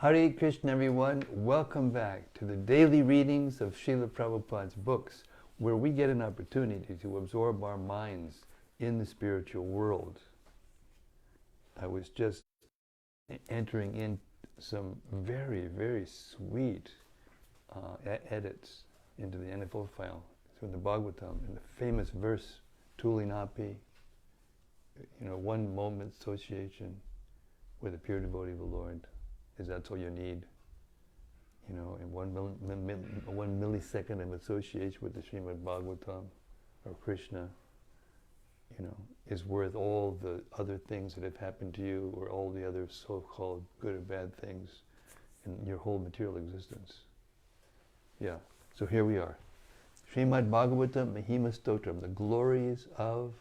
Hare Krishna, everyone. Welcome back to the daily readings of Srila Prabhupada's books, where we get an opportunity to absorb our minds in the spiritual world. I was just entering in some very, very sweet edits into the NFO file from the Bhagavatam, and the famous verse, Tulinapi, one moment association with a pure devotee of the Lord. Is that's all you need, in 1 millisecond of association with the Srimad-Bhagavatam or Krishna, is worth all the other things that have happened to you or all the other so-called good or bad things in your whole material existence. Yeah, so here we are. Srimad-Bhagavatam Mahima Stotram, the glories of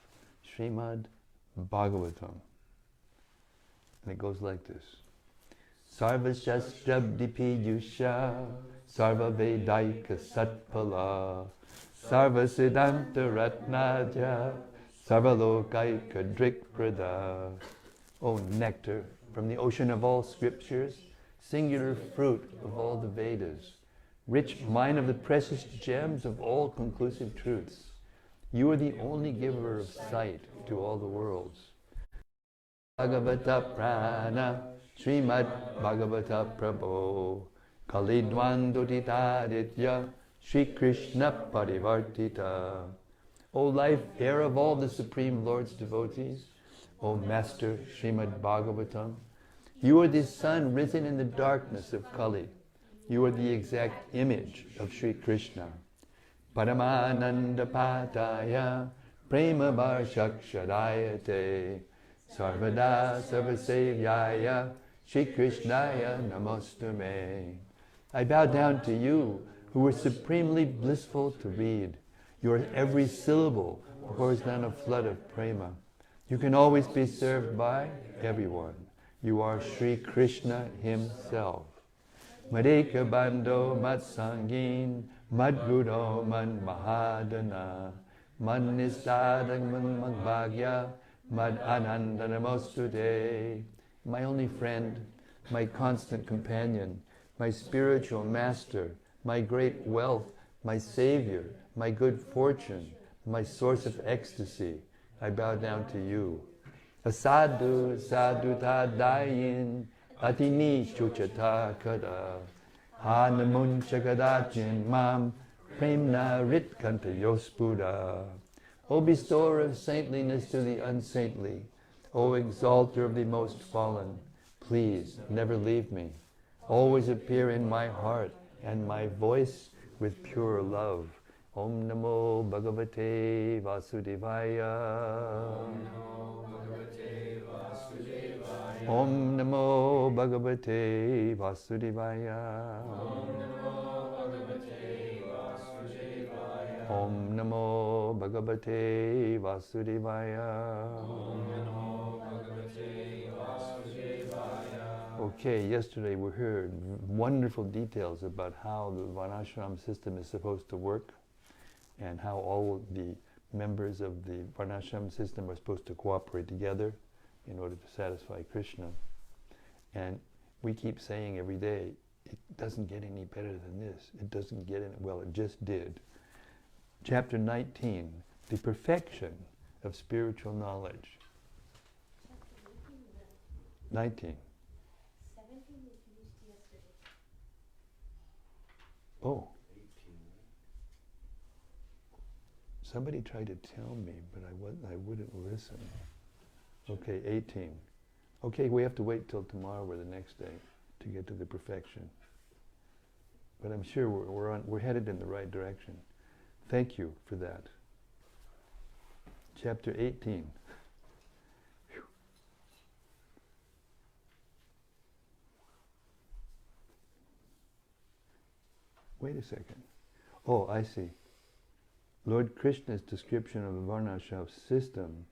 Srimad-Bhagavatam. And it goes like this. Sarva Shastrabdipi Yusha, Sarva Vedaika Satpala, Sarva Siddhanta Ratnaja, Sarva Lokaika Drikprada. O nectar from the ocean of all scriptures, singular fruit of all the Vedas, rich mine of the precious gems of all conclusive truths. You are the only giver of sight to all the worlds. Bhagavata Prana, Srimad Bhagavata Prabhu, Kalidwan Dutitaditya, Sri Krishna Parivartita. O life heir of all the Supreme Lord's devotees, O Master Srimad Bhagavatam, you are the sun risen in the darkness of Kali. You are the exact image of Sri Krishna. Paramananda Pataya, Prema Varshakshadayate, Sarvada Sarvasevyaya, Shri Krishnaya Namostume. I bow down to you, who are supremely blissful to read. Your every syllable pours down a flood of prema. You can always be served by everyone. You are Shri Krishna himself. Madhika Bando Matsangin, Madguro Man Mahadana, Man Nisadang Man Magbhagya, Mad Ananda Namostude. My only friend, my constant companion, my spiritual master, my great wealth, my savior, my good fortune, my source of ecstasy, I bow down to you. Asadu sadhu tadayin, atini chuchata kada, hanamun chagadachin mam, premna ritkanta yospuda. O bestower of saintliness to the unsaintly, O exalter of the most fallen, please never leave me. Always appear in my heart and my voice with pure love. Om Namo Bhagavate Vasudevaya. Om Namo Bhagavate Vasudevaya. Om Namo Bhagavate Vasudevaya. Okay, yesterday we heard wonderful details about how the Varnasrama system is supposed to work and how all the members of the Varnasrama system are supposed to cooperate together in order to satisfy Krishna. And we keep saying every day, it doesn't get any better than this. It doesn't get any, well, it just did. Chapter 19, the perfection of spiritual knowledge. 19. 17 we finished yesterday. Oh. Somebody tried to tell me, but I wouldn't listen. Okay, 18. Okay, we have to wait till tomorrow or the next day to get to the perfection. But I'm sure we're headed in the right direction. Thank you for that. Chapter 18. Whew. Wait a second. Oh, I see. Lord Krishna's description of the Varnasrama system,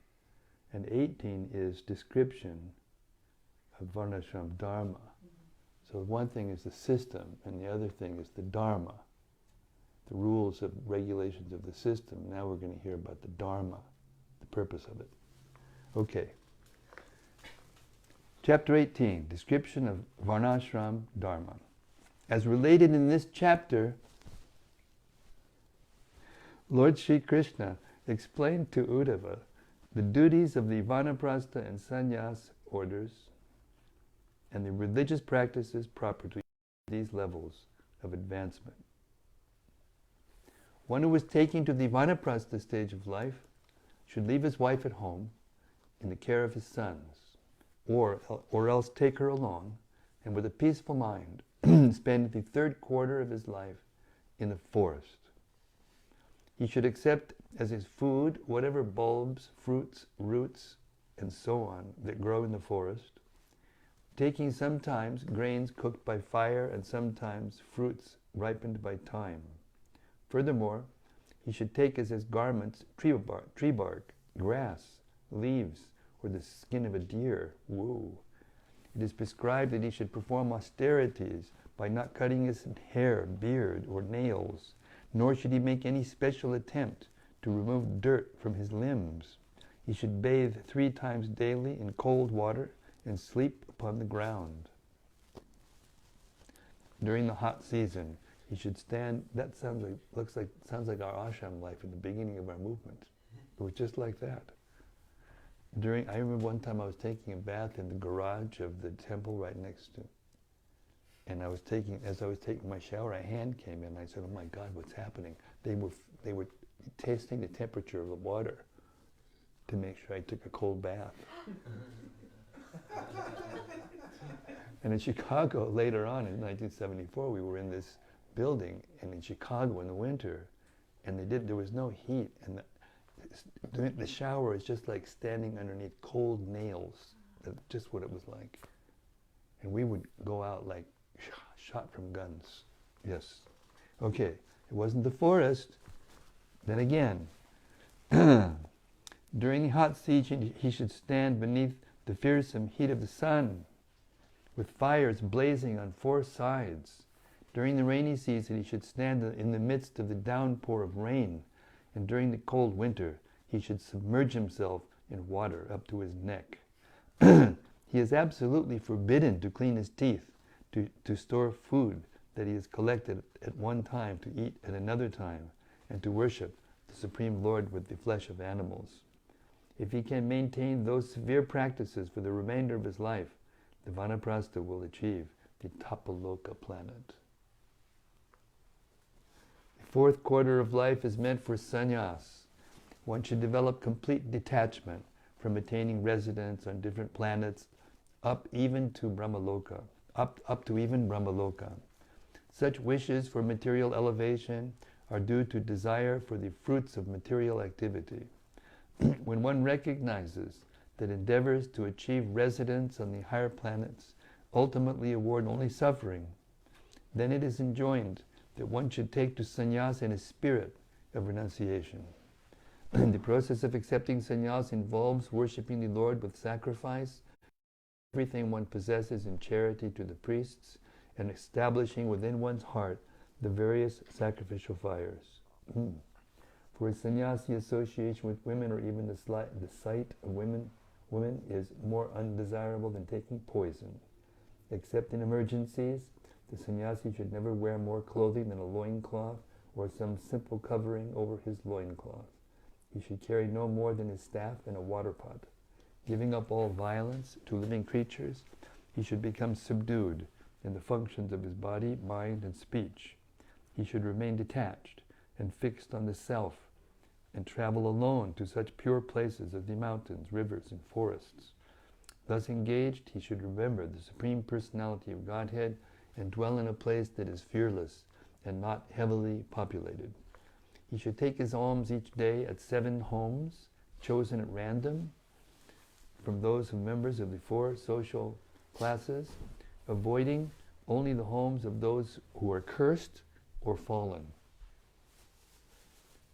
and 18 is description of Varnasrama-dharma. So one thing is the system, and the other thing is the dharma, the rules of regulations of the system. Now we're going to hear about the dharma, the purpose of it. Okay. Chapter 18, Description of Varnasrama-dharma. As related in this chapter, Lord Sri Krishna explained to Uddhava the duties of the Vanaprastha and Sannyas orders and the religious practices proper to these levels of advancement. One who is taking to the Vanaprastha stage of life should leave his wife at home in the care of his sons, or else take her along, and with a peaceful mind spend the third quarter of his life in the forest. He should accept as his food whatever bulbs, fruits, roots, and so on that grow in the forest, taking sometimes grains cooked by fire and sometimes fruits ripened by time. Furthermore, he should take as his garments tree bark, grass, leaves, or the skin of a deer. Woo! It is prescribed that he should perform austerities by not cutting his hair, beard, or nails, nor should he make any special attempt to remove dirt from his limbs. He should bathe 3 times daily in cold water and sleep upon the ground. During the hot season, he should stand. That sounds like our ashram life in the beginning of our movement. It was just like that. I remember one time I was taking a bath in the garage of the temple right next to, and as I was taking my shower, a hand came in. I said, "Oh my God, what's happening?" They were tasting the temperature of the water to make sure I took a cold bath. And in Chicago, later on in 1974, we were in this building, and in Chicago in the winter, and there was no heat, and the shower is just like standing underneath cold nails. That's just what it was like. And we would go out like shot from guns. Yes. Okay, it wasn't the forest. Then again, during the hot season, he should stand beneath the fearsome heat of the sun, with fires blazing on 4 sides. During the rainy season, he should stand in the midst of the downpour of rain, and during the cold winter, he should submerge himself in water up to his neck. He is absolutely forbidden to clean his teeth, to store food that he has collected at one time, to eat at another time, and to worship the Supreme Lord with the flesh of animals. If he can maintain those severe practices for the remainder of his life, the Vanaprastha will achieve the Tapaloka planet. The 4th quarter of life is meant for sannyas. One should develop complete detachment from attaining residence on different planets, up to even Brahmaloka. Such wishes for material elevation are due to desire for the fruits of material activity. When one recognizes that endeavors to achieve residence on the higher planets ultimately award only suffering, then it is enjoined that one should take to sannyas in a spirit of renunciation. The process of accepting sannyas involves worshipping the Lord with sacrifice, everything one possesses in charity to the priests, and establishing within one's heart the various sacrificial fires. For a sannyasi, association with women or even the sight of women is more undesirable than taking poison. Except in emergencies, the sannyasi should never wear more clothing than a loincloth or some simple covering over his loincloth. He should carry no more than his staff and a water pot. Giving up all violence to living creatures, he should become subdued in the functions of his body, mind, and speech. He should remain detached and fixed on the self, and travel alone to such pure places as the mountains, rivers, and forests. Thus engaged, he should remember the Supreme Personality of Godhead and dwell in a place that is fearless and not heavily populated. He should take his alms each day at 7 homes, chosen at random, from those of members of the 4 social classes, avoiding only the homes of those who are cursed or fallen.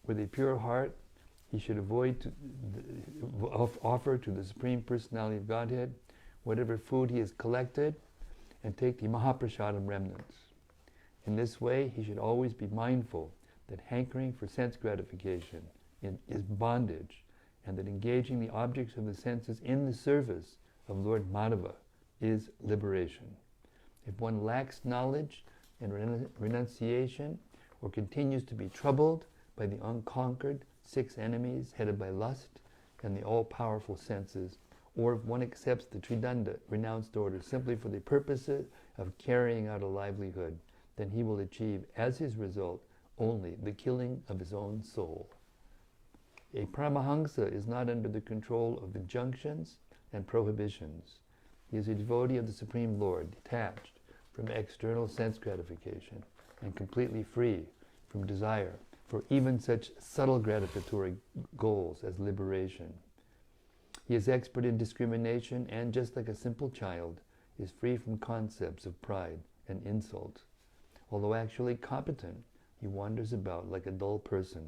With a pure heart, he should offer to the Supreme Personality of Godhead whatever food he has collected and take the Mahaprasadam remnants. In this way, he should always be mindful that hankering for sense gratification is bondage, and that engaging the objects of the senses in the service of Lord Madhava is liberation. If one lacks knowledge and renunciation, or continues to be troubled by the unconquered 6 enemies headed by lust and the all-powerful senses, or if one accepts the Tridanda renounced order simply for the purposes of carrying out a livelihood, then he will achieve as his result only the killing of his own soul. A Paramahansa is not under the control of injunctions and prohibitions. He is a devotee of the Supreme Lord, detached from external sense gratification and completely free from desire for even such subtle gratificatory goals as liberation. He is expert in discrimination and, just like a simple child, is free from concepts of pride and insult. Although actually competent, he wanders about like a dull person,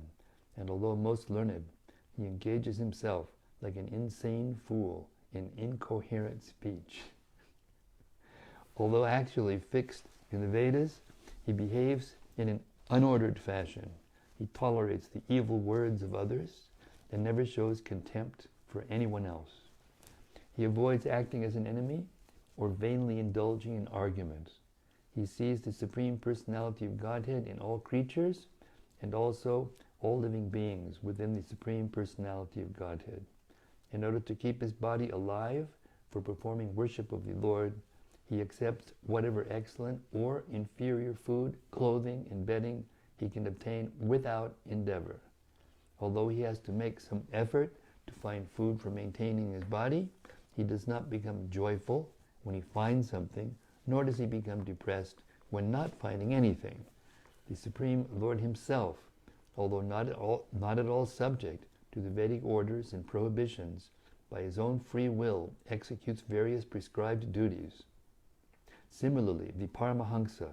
and although most learned, he engages himself like an insane fool in incoherent speech. Although actually fixed in the Vedas, he behaves in an unordered fashion. He tolerates the evil words of others and never shows contempt for anyone else. He avoids acting as an enemy or vainly indulging in arguments. He sees the Supreme Personality of Godhead in all creatures and also all living beings within the Supreme Personality of Godhead. In order to keep his body alive for performing worship of the Lord, he accepts whatever excellent or inferior food, clothing, and bedding he can obtain without endeavor. Although he has to make some effort to find food for maintaining his body, he does not become joyful when he finds something, nor does he become depressed when not finding anything. The Supreme Lord himself, although not at all subject to the Vedic orders and prohibitions, by his own free will executes various prescribed duties. Similarly, the Paramahansa,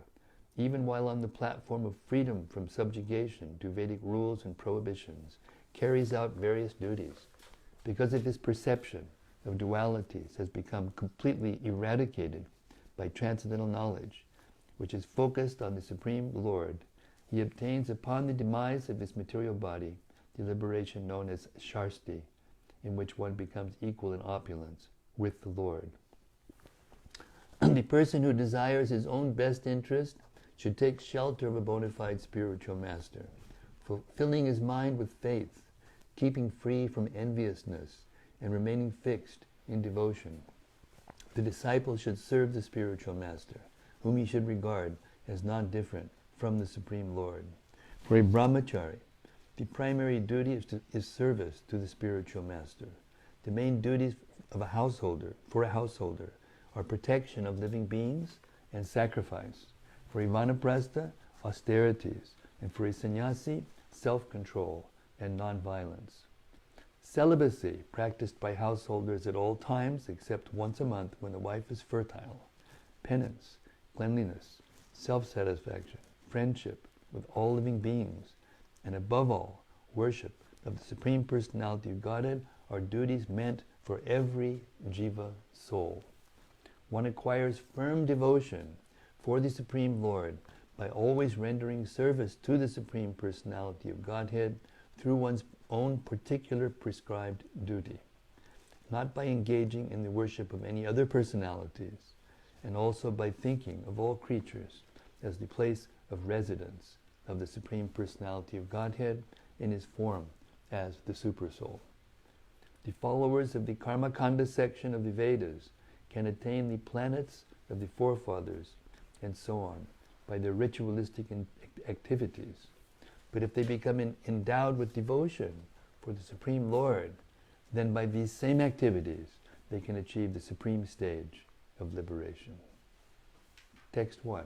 even while on the platform of freedom from subjugation to Vedic rules and prohibitions, carries out various duties. Because of his perception of dualities has become completely eradicated by transcendental knowledge, which is focused on the Supreme Lord, he obtains upon the demise of his material body the liberation known as Sharsti, in which one becomes equal in opulence with the Lord. The person who desires his own best interest should take shelter of a bona fide spiritual master, filling his mind with faith, keeping free from enviousness, and remaining fixed in devotion. The disciple should serve the spiritual master, whom he should regard as non-different from the Supreme Lord. For a brahmachari, the primary duty is service to the spiritual master. The main duties of a householder are protection of living beings and sacrifice. For a vanaprastha, austerities, and for a sannyasi, self-control and non-violence. Celibacy, practiced by householders at all times except once a month when the wife is fertile. Penance, cleanliness, self-satisfaction, friendship with all living beings, and above all, worship of the Supreme Personality of Godhead are duties meant for every jiva soul. One acquires firm devotion for the Supreme Lord by always rendering service to the Supreme Personality of Godhead through one's own particular prescribed duty, not by engaging in the worship of any other personalities, and also by thinking of all creatures as the place of residence of the Supreme Personality of Godhead in his form as the Supersoul. The followers of the Karmakanda section of the Vedas can attain the planets of the forefathers and so on by their ritualistic activities. But if they become endowed with devotion for the Supreme Lord, then by these same activities they can achieve the supreme stage of liberation. Text 1.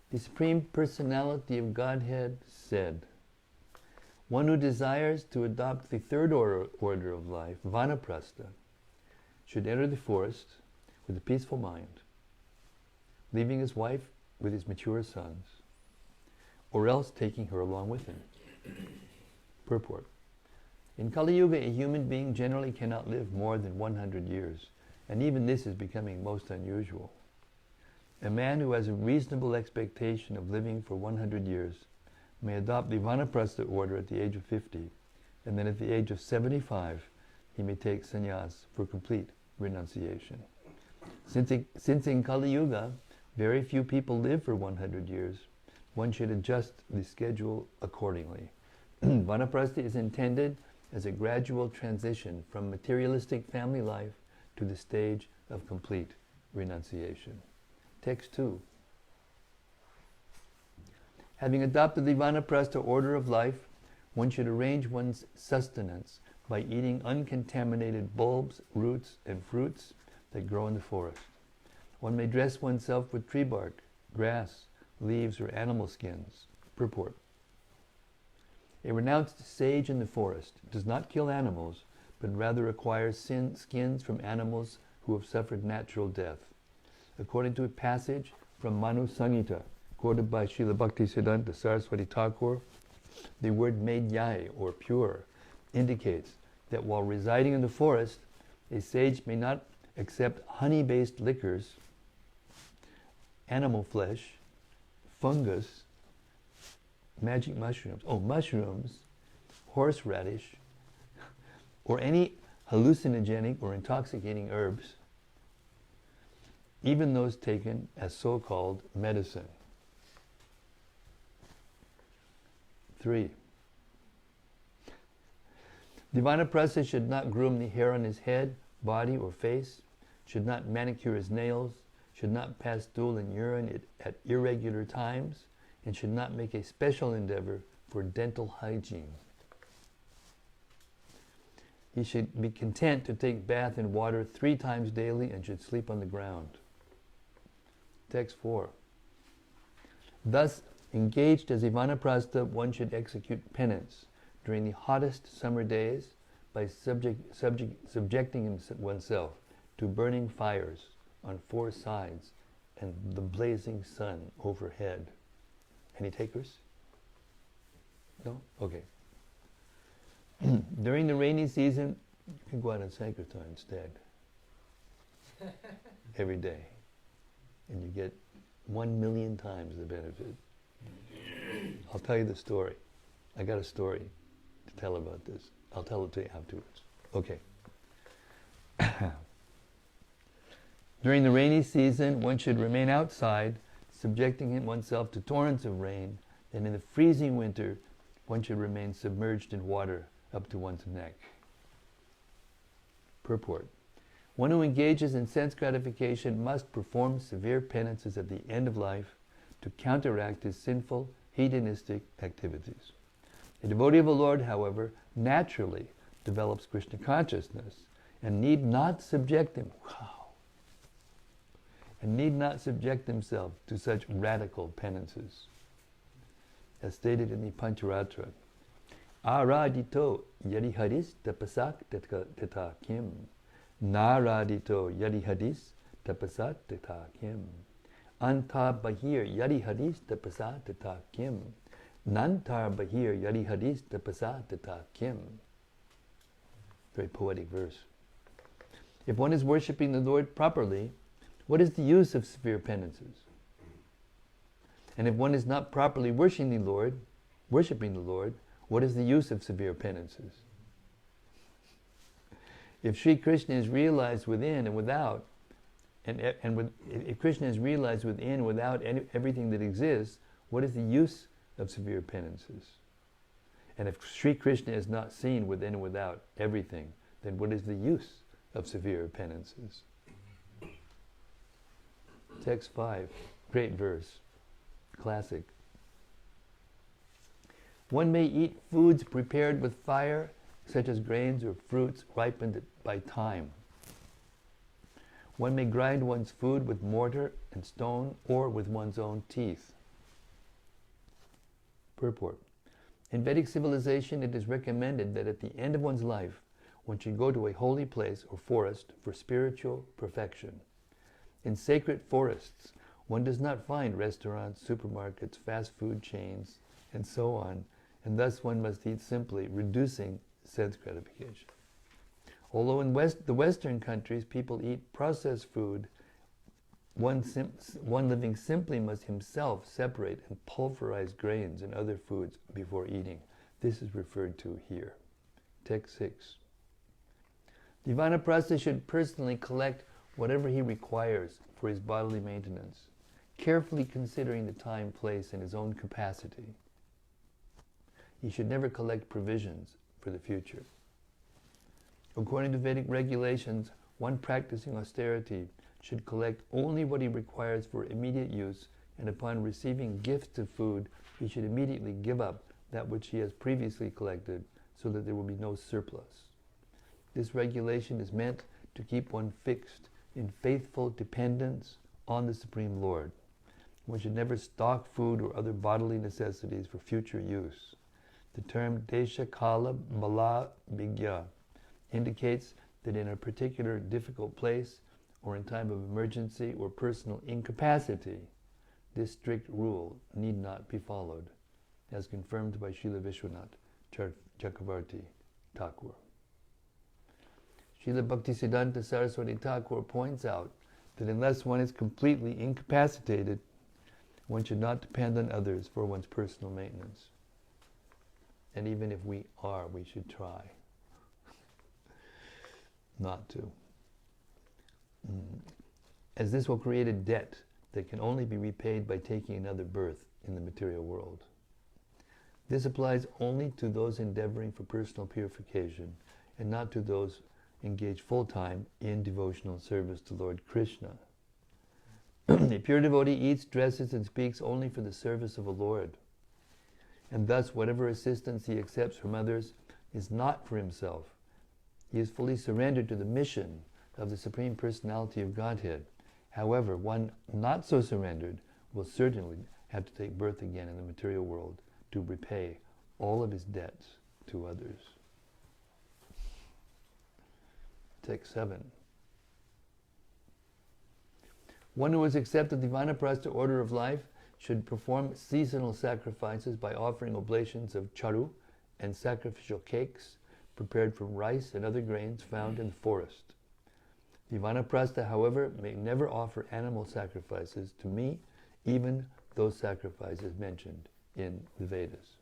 The Supreme Personality of Godhead said, one who desires to adopt the third order of life, Vanaprastha, should enter the forest with a peaceful mind, leaving his wife with his mature sons, or else taking her along with him. Purport. In Kali Yuga, a human being generally cannot live more than 100 years, and even this is becoming most unusual. A man who has a reasonable expectation of living for 100 years may adopt the Vanaprastha order at the age of 50, and then at the age of 75, he may take sannyas for complete renunciation. Since in Kali Yuga, very few people live for 100 years, one should adjust the schedule accordingly. Vanaprastha is intended as a gradual transition from materialistic family life to the stage of complete renunciation. Text 2. Having adopted the Vanaprastha order of life, one should arrange one's sustenance by eating uncontaminated bulbs, roots, and fruits that grow in the forest. One may dress oneself with tree bark, grass, leaves, or animal skins. Purport. A renounced sage in the forest does not kill animals, but rather acquires skins from animals who have suffered natural death. According to a passage from Manu Samhita, quoted by Srila Bhaktisiddhanta Saraswati Thakur, the word medhyai, or pure, indicates that while residing in the forest, a sage may not accept honey-based liquors, animal flesh, fungus, magic mushrooms, horseradish, or any hallucinogenic or intoxicating herbs, even those taken as so-called medicine. 3. The Vanaprastha should not groom the hair on his head, body, or face, should not manicure his nails, should not pass stool and urine at irregular times, and should not make a special endeavor for dental hygiene. He should be content to take bath in water 3 times daily and should sleep on the ground. Text 4. Thus, engaged as a Vanaprastha, one should execute penance during the hottest summer days by subjecting oneself to burning fires on 4 sides and the blazing sun overhead. Any takers? No? Okay. During the rainy season, you can go out on Sankirtan instead. Every day. And you get 1,000,000 times the benefit. I'll tell you the story. I got a story to tell about this. I'll tell it to you afterwards. Okay. During the rainy season, one should remain outside, subjecting oneself to torrents of rain, and in the freezing winter, one should remain submerged in water up to one's neck. Purport. One who engages in sense gratification must perform severe penances at the end of life to counteract his sinful, hedonistic activities. A devotee of the Lord, however, naturally develops Krishna consciousness and need not subject himself to such radical penances. As stated in the Pancharatra, Aradito yadi hadis tapasak tata kim. Naradito yadi hadis tapasak tata kim. Anta bahir yadi hadis tapasak tata kim. Nantar bahir yadi hadis tapasak tata kim. Very poetic verse. If one is worshipping the Lord properly, what is the use of severe penances? And if one is not properly worshipping the Lord, what is the use of severe penances? If Sri Krishna is realized within and without, if Krishna is realized within and without everything that exists, what is the use of severe penances? And if Sri Krishna is not seen within and without everything, then what is the use of severe penances? Text 5, great verse, classic. One may eat foods prepared with fire, such as grains or fruits ripened by time. One may grind one's food with mortar and stone or with one's own teeth. Purport. In Vedic civilization, it is recommended that at the end of one's life, one should go to a holy place or forest for spiritual perfection. In sacred forests, one does not find restaurants, supermarkets, fast food chains, and so on, and thus one must eat simply, reducing sense gratification. Although in the Western countries people eat processed food, one living simply must himself separate and pulverize grains and other foods before eating. This is referred to here. Text 6. The Vanaprastha should personally collect whatever he requires for his bodily maintenance, carefully considering the time, place, and his own capacity. He should never collect provisions for the future. According to Vedic regulations, one practicing austerity should collect only what he requires for immediate use, and upon receiving gifts of food, he should immediately give up that which he has previously collected, so that there will be no surplus. This regulation is meant to keep one fixed in faithful dependence on the Supreme Lord. One should never stock food or other bodily necessities for future use. The term Desha Kala Bala Bigya indicates that in a particular difficult place, or in time of emergency or personal incapacity, this strict rule need not be followed, as confirmed by Srila Vishwanath Chakravarti Thakur. Srila Bhaktisiddhanta Saraswati Thakur points out that unless one is completely incapacitated, one should not depend on others for one's personal maintenance. And even if we are, we should try not to. As this will create a debt that can only be repaid by taking another birth in the material world. This applies only to those endeavoring for personal purification, and not to those engaged full-time in devotional service to Lord Krishna. A pure devotee eats, dresses, and speaks only for the service of the Lord. And thus, whatever assistance he accepts from others is not for himself. He is fully surrendered to the mission of the Supreme Personality of Godhead. However, one not so surrendered will certainly have to take birth again in the material world to repay all of his debts to others. Text 7. One who has accepted the Vanaprastha order of life should perform seasonal sacrifices by offering oblations of charu and sacrificial cakes prepared from rice and other grains found in the forest. The Vanaprastha, however, may never offer animal sacrifices to me, even those sacrifices mentioned in the Vedas.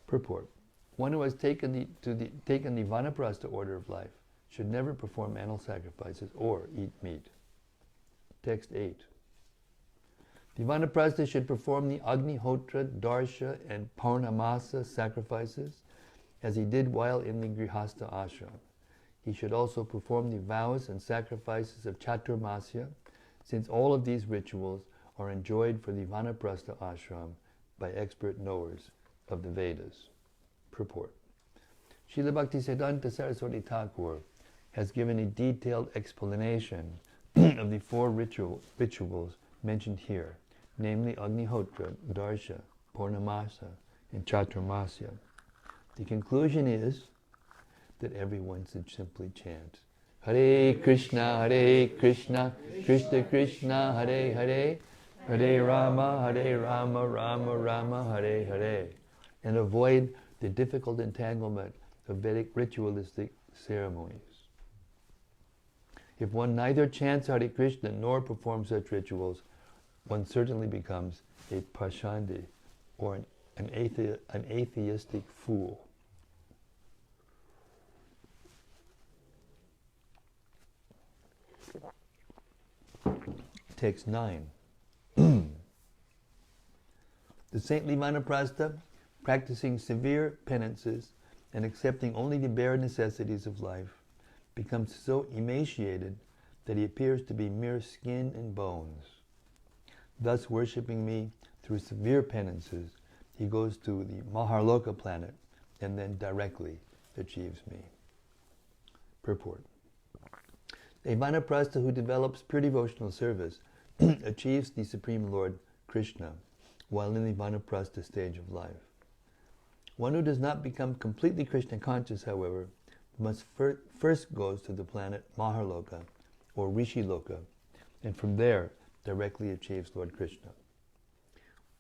Purport. One who has taken the Vanaprastha order of life should never perform animal sacrifices or eat meat. Text 8. The Vanaprastha should perform the Agnihotra, Darsha, and Purnamasa sacrifices as he did while in the Grihastha ashram. He should also perform the vows and sacrifices of Chaturmasya, since all of these rituals are enjoyed for the Vanaprastha ashram by expert knowers of the Vedas. Purport. Srila Bhaktisiddhanta Saraswati Thakur has given a detailed explanation of the four rituals mentioned here, namely Agnihotra, Darsha, Purnamasa, and Chaturmasya. The conclusion is that everyone should simply chant Hare Krishna, Krishna Krishna, Hare Hare, Hare Rama, Rama Rama, Hare Hare, and avoid the difficult entanglement of Vedic ritualistic ceremonies. If one neither chants Hare Krishna nor performs such rituals, one certainly becomes a Pashandi, or an atheistic fool. Text 9. The saintly Vanaprastha, practicing severe penances and accepting only the bare necessities of life, becomes so emaciated that he appears to be mere skin and bones. Thus, worshipping me through severe penances, he goes to the Maharloka planet and then directly achieves me. Purport. A Vanaprastha who develops pure devotional service achieves the Supreme Lord Krishna while in the Vanaprastha stage of life. One who does not become completely Krishna conscious, however, must first goes to the planet Maharloka or Rishi Loka, and from there directly achieves Lord Krishna.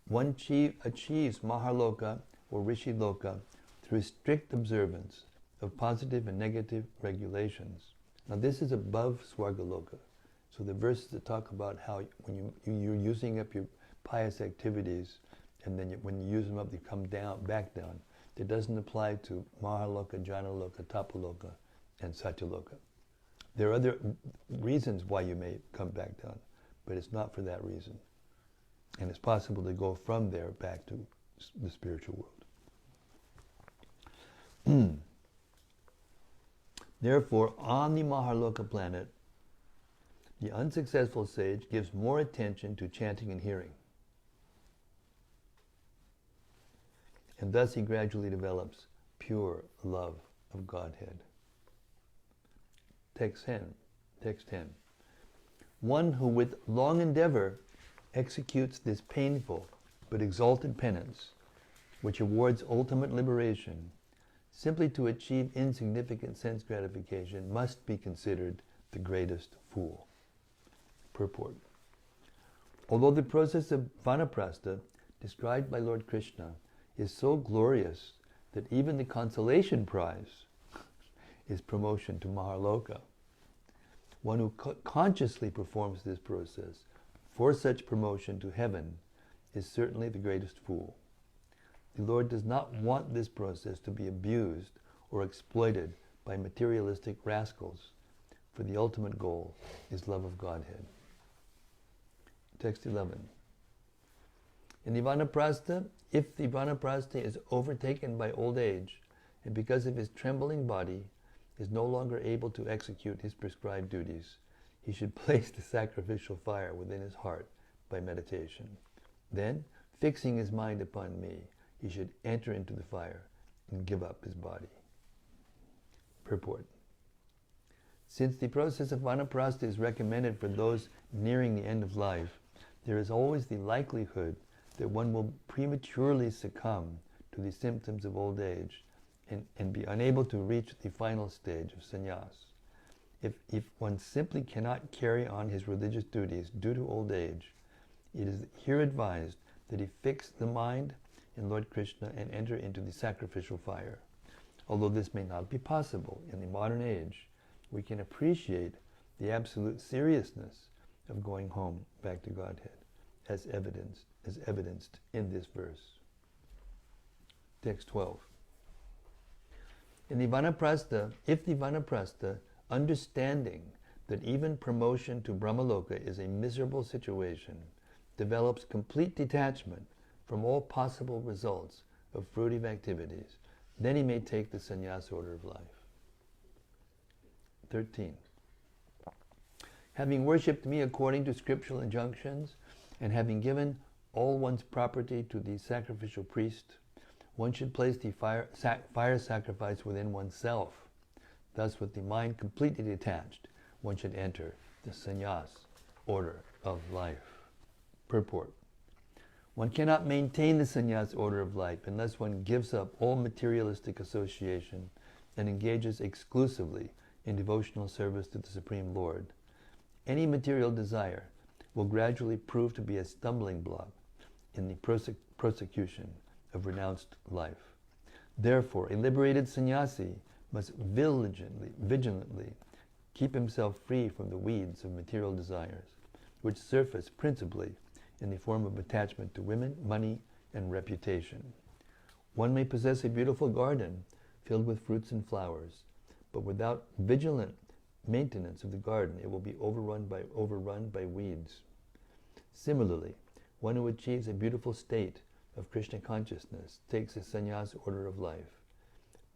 One achieves Maharloka or Rishi Loka through strict observance of positive and negative regulations. Now this is above Swargaloka. So the verses that talk about how when you're using up your pious activities, and then when you use them up, they come back down. That doesn't apply to Maharloka, Janaloka, Tapaloka, and Satyaloka. There are other reasons why you may come back down, but it's not for that reason. And it's possible to go from there back to the spiritual world. Therefore, on the Maharloka planet, the unsuccessful sage gives more attention to chanting and hearing. And thus he gradually develops pure love of Godhead. Text 10. One who with long endeavor executes this painful but exalted penance, which awards ultimate liberation, simply to achieve insignificant sense gratification, must be considered the greatest fool. Purport. Although the process of vanaprastha, described by Lord Krishna, is so glorious that even the consolation prize is promotion to Maharloka, one who consciously performs this process for such promotion to heaven is certainly the greatest fool. The Lord does not want this process to be abused or exploited by materialistic rascals, for the ultimate goal is love of Godhead. Text 11. In the vanaprastha, if the vanaprastha is overtaken by old age, and because of his trembling body is no longer able to execute his prescribed duties, he should place the sacrificial fire within his heart by meditation. Then, fixing his mind upon me, he should enter into the fire and give up his body. Purport. Since the process of vanaprastha is recommended for those nearing the end of life, there is always the likelihood that one will prematurely succumb to the symptoms of old age and be unable to reach the final stage of sannyas. If one simply cannot carry on his religious duties due to old age, it is here advised that he fix the mind in Lord Krishna and enter into the sacrificial fire. Although this may not be possible in the modern age, we can appreciate the absolute seriousness of going home back to Godhead, as evidenced in this verse. Text 12. In the vanaprastha, if the vanaprastha, understanding that even promotion to Brahmaloka is a miserable situation, develops complete detachment from all possible results of fruitive activities, then he may take the sannyas order of life. 13. Having worshipped me according to scriptural injunctions, and having given all one's property to the sacrificial priest, one should place the fire sacrifice within oneself. Thus, with the mind completely detached, one should enter the sannyas order of life. Purport. One cannot maintain the sannyas order of life unless one gives up all materialistic association and engages exclusively in devotional service to the Supreme Lord. Any material desire will gradually prove to be a stumbling block in the prosecution of renounced life. Therefore, a liberated sannyasi must vigilantly keep himself free from the weeds of material desires, which surface principally in the form of attachment to women, money, and reputation. One may possess a beautiful garden filled with fruits and flowers, but without vigilant maintenance of the garden, it will be overrun by weeds. Similarly, one who achieves a beautiful state of Krishna consciousness takes a sannyas order of life.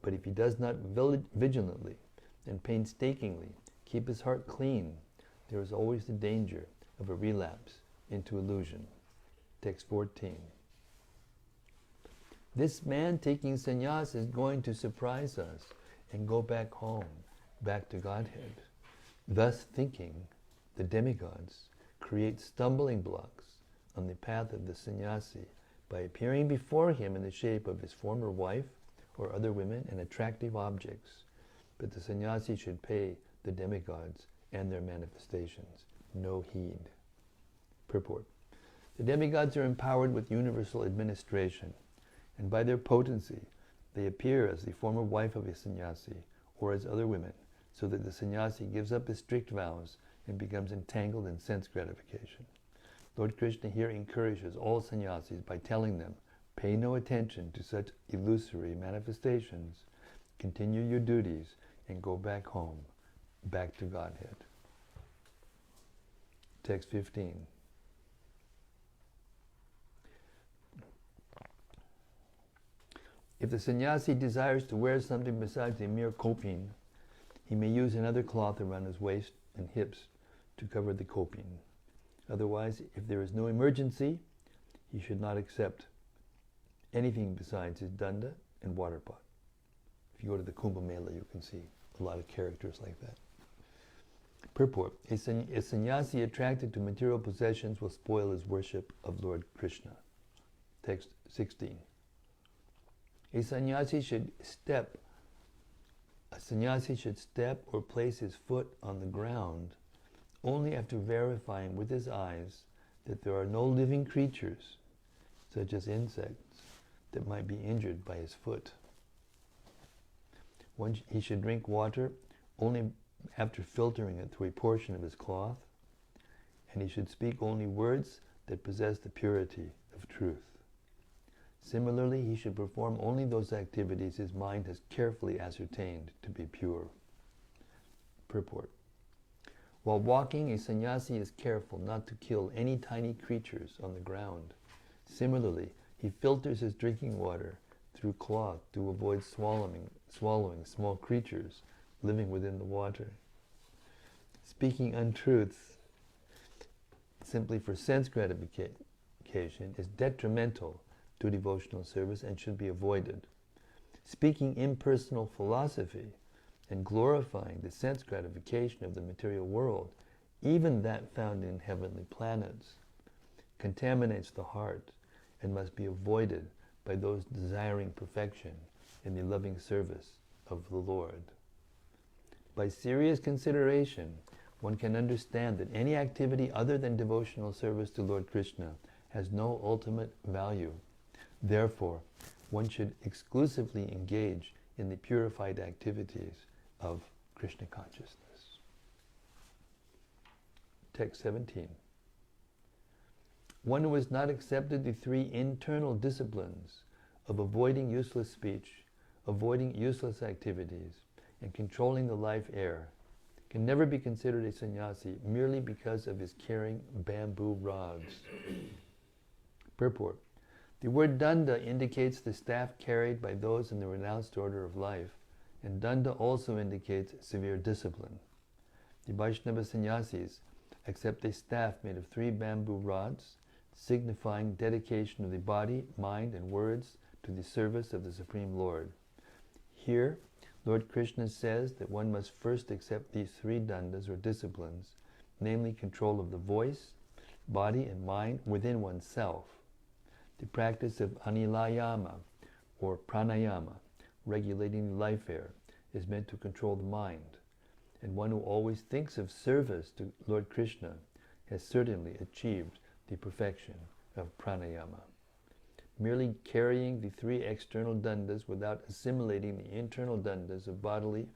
But if he does not vigilantly and painstakingly keep his heart clean, there is always the danger of a relapse into illusion. Text 14. This man taking sannyas is going to surprise us and go back home, back to Godhead. Thus thinking, the demigods create stumbling blocks on the path of the sannyasi by appearing before him in the shape of his former wife or other women and attractive objects. But the sannyasi should pay the demigods and their manifestations no heed. Purport. The demigods are empowered with universal administration, and by their potency, they appear as the former wife of a sannyasi or as other women, so that the sannyasi gives up his strict vows and becomes entangled in sense gratification. Lord Krishna here encourages all sannyasis by telling them, pay no attention to such illusory manifestations, continue your duties, and go back home, back to Godhead. Text 15. If the sannyasi desires to wear something besides a mere kopin, he may use another cloth around his waist and hips to cover the kopin. Otherwise, if there is no emergency, he should not accept anything besides his danda and water pot. If you go to the Kumbh Mela, you can see a lot of characters like that. Purport. A sannyasi attracted to material possessions will spoil his worship of Lord Krishna. Text 16. A sannyasi should step or place his foot on the ground only after verifying with his eyes that there are no living creatures, such as insects, that might be injured by his foot. He should drink water only after filtering it through a portion of his cloth, and he should speak only words that possess the purity of truth. Similarly, he should perform only those activities his mind has carefully ascertained to be pure. Purport. While walking, a sannyasi is careful not to kill any tiny creatures on the ground. Similarly, he filters his drinking water through cloth to avoid swallowing small creatures living within the water. Speaking untruths simply for sense gratification is detrimental to devotional service and should be avoided. Speaking impersonal philosophy and glorifying the sense gratification of the material world, even that found in heavenly planets, contaminates the heart and must be avoided by those desiring perfection in the loving service of the Lord. By serious consideration, one can understand that any activity other than devotional service to Lord Krishna has no ultimate value. Therefore, one should exclusively engage in the purified activities of Krishna consciousness. Text 17. One who has not accepted the three internal disciplines of avoiding useless speech, avoiding useless activities, and controlling the life air can never be considered a sannyasi merely because of his carrying bamboo rods. Purport. The word danda indicates the staff carried by those in the renounced order of life, and danda also indicates severe discipline. The Vaishnava sannyasis accept a staff made of 3 bamboo rods, signifying dedication of the body, mind, and words to the service of the Supreme Lord. Here, Lord Krishna says that one must first accept these 3 dandas or disciplines, namely control of the voice, body, and mind within oneself. The practice of anilayama, or pranayama, regulating the life air, is meant to control the mind, and one who always thinks of service to Lord Krishna has certainly achieved the perfection of pranayama. Merely carrying the 3 external dandas without assimilating the internal dandas of bodily,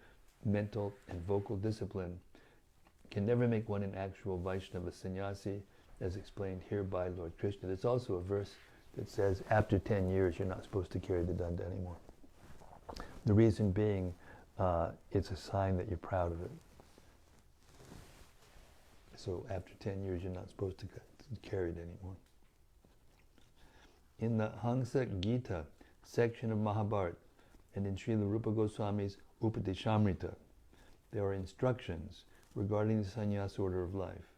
mental, and vocal discipline can never make one an actual Vaishnava sannyasi, as explained here by Lord Krishna. There's also a verse that says after 10 years you're not supposed to carry the danda anymore. The reason being, it's a sign that you're proud of it. So after 10 years you're not supposed to carry it anymore. In the Hamsa Gita section of Mahabharata and in Srila Rupa Goswami's Upadeshamrita, there are instructions regarding the sannyas order of life.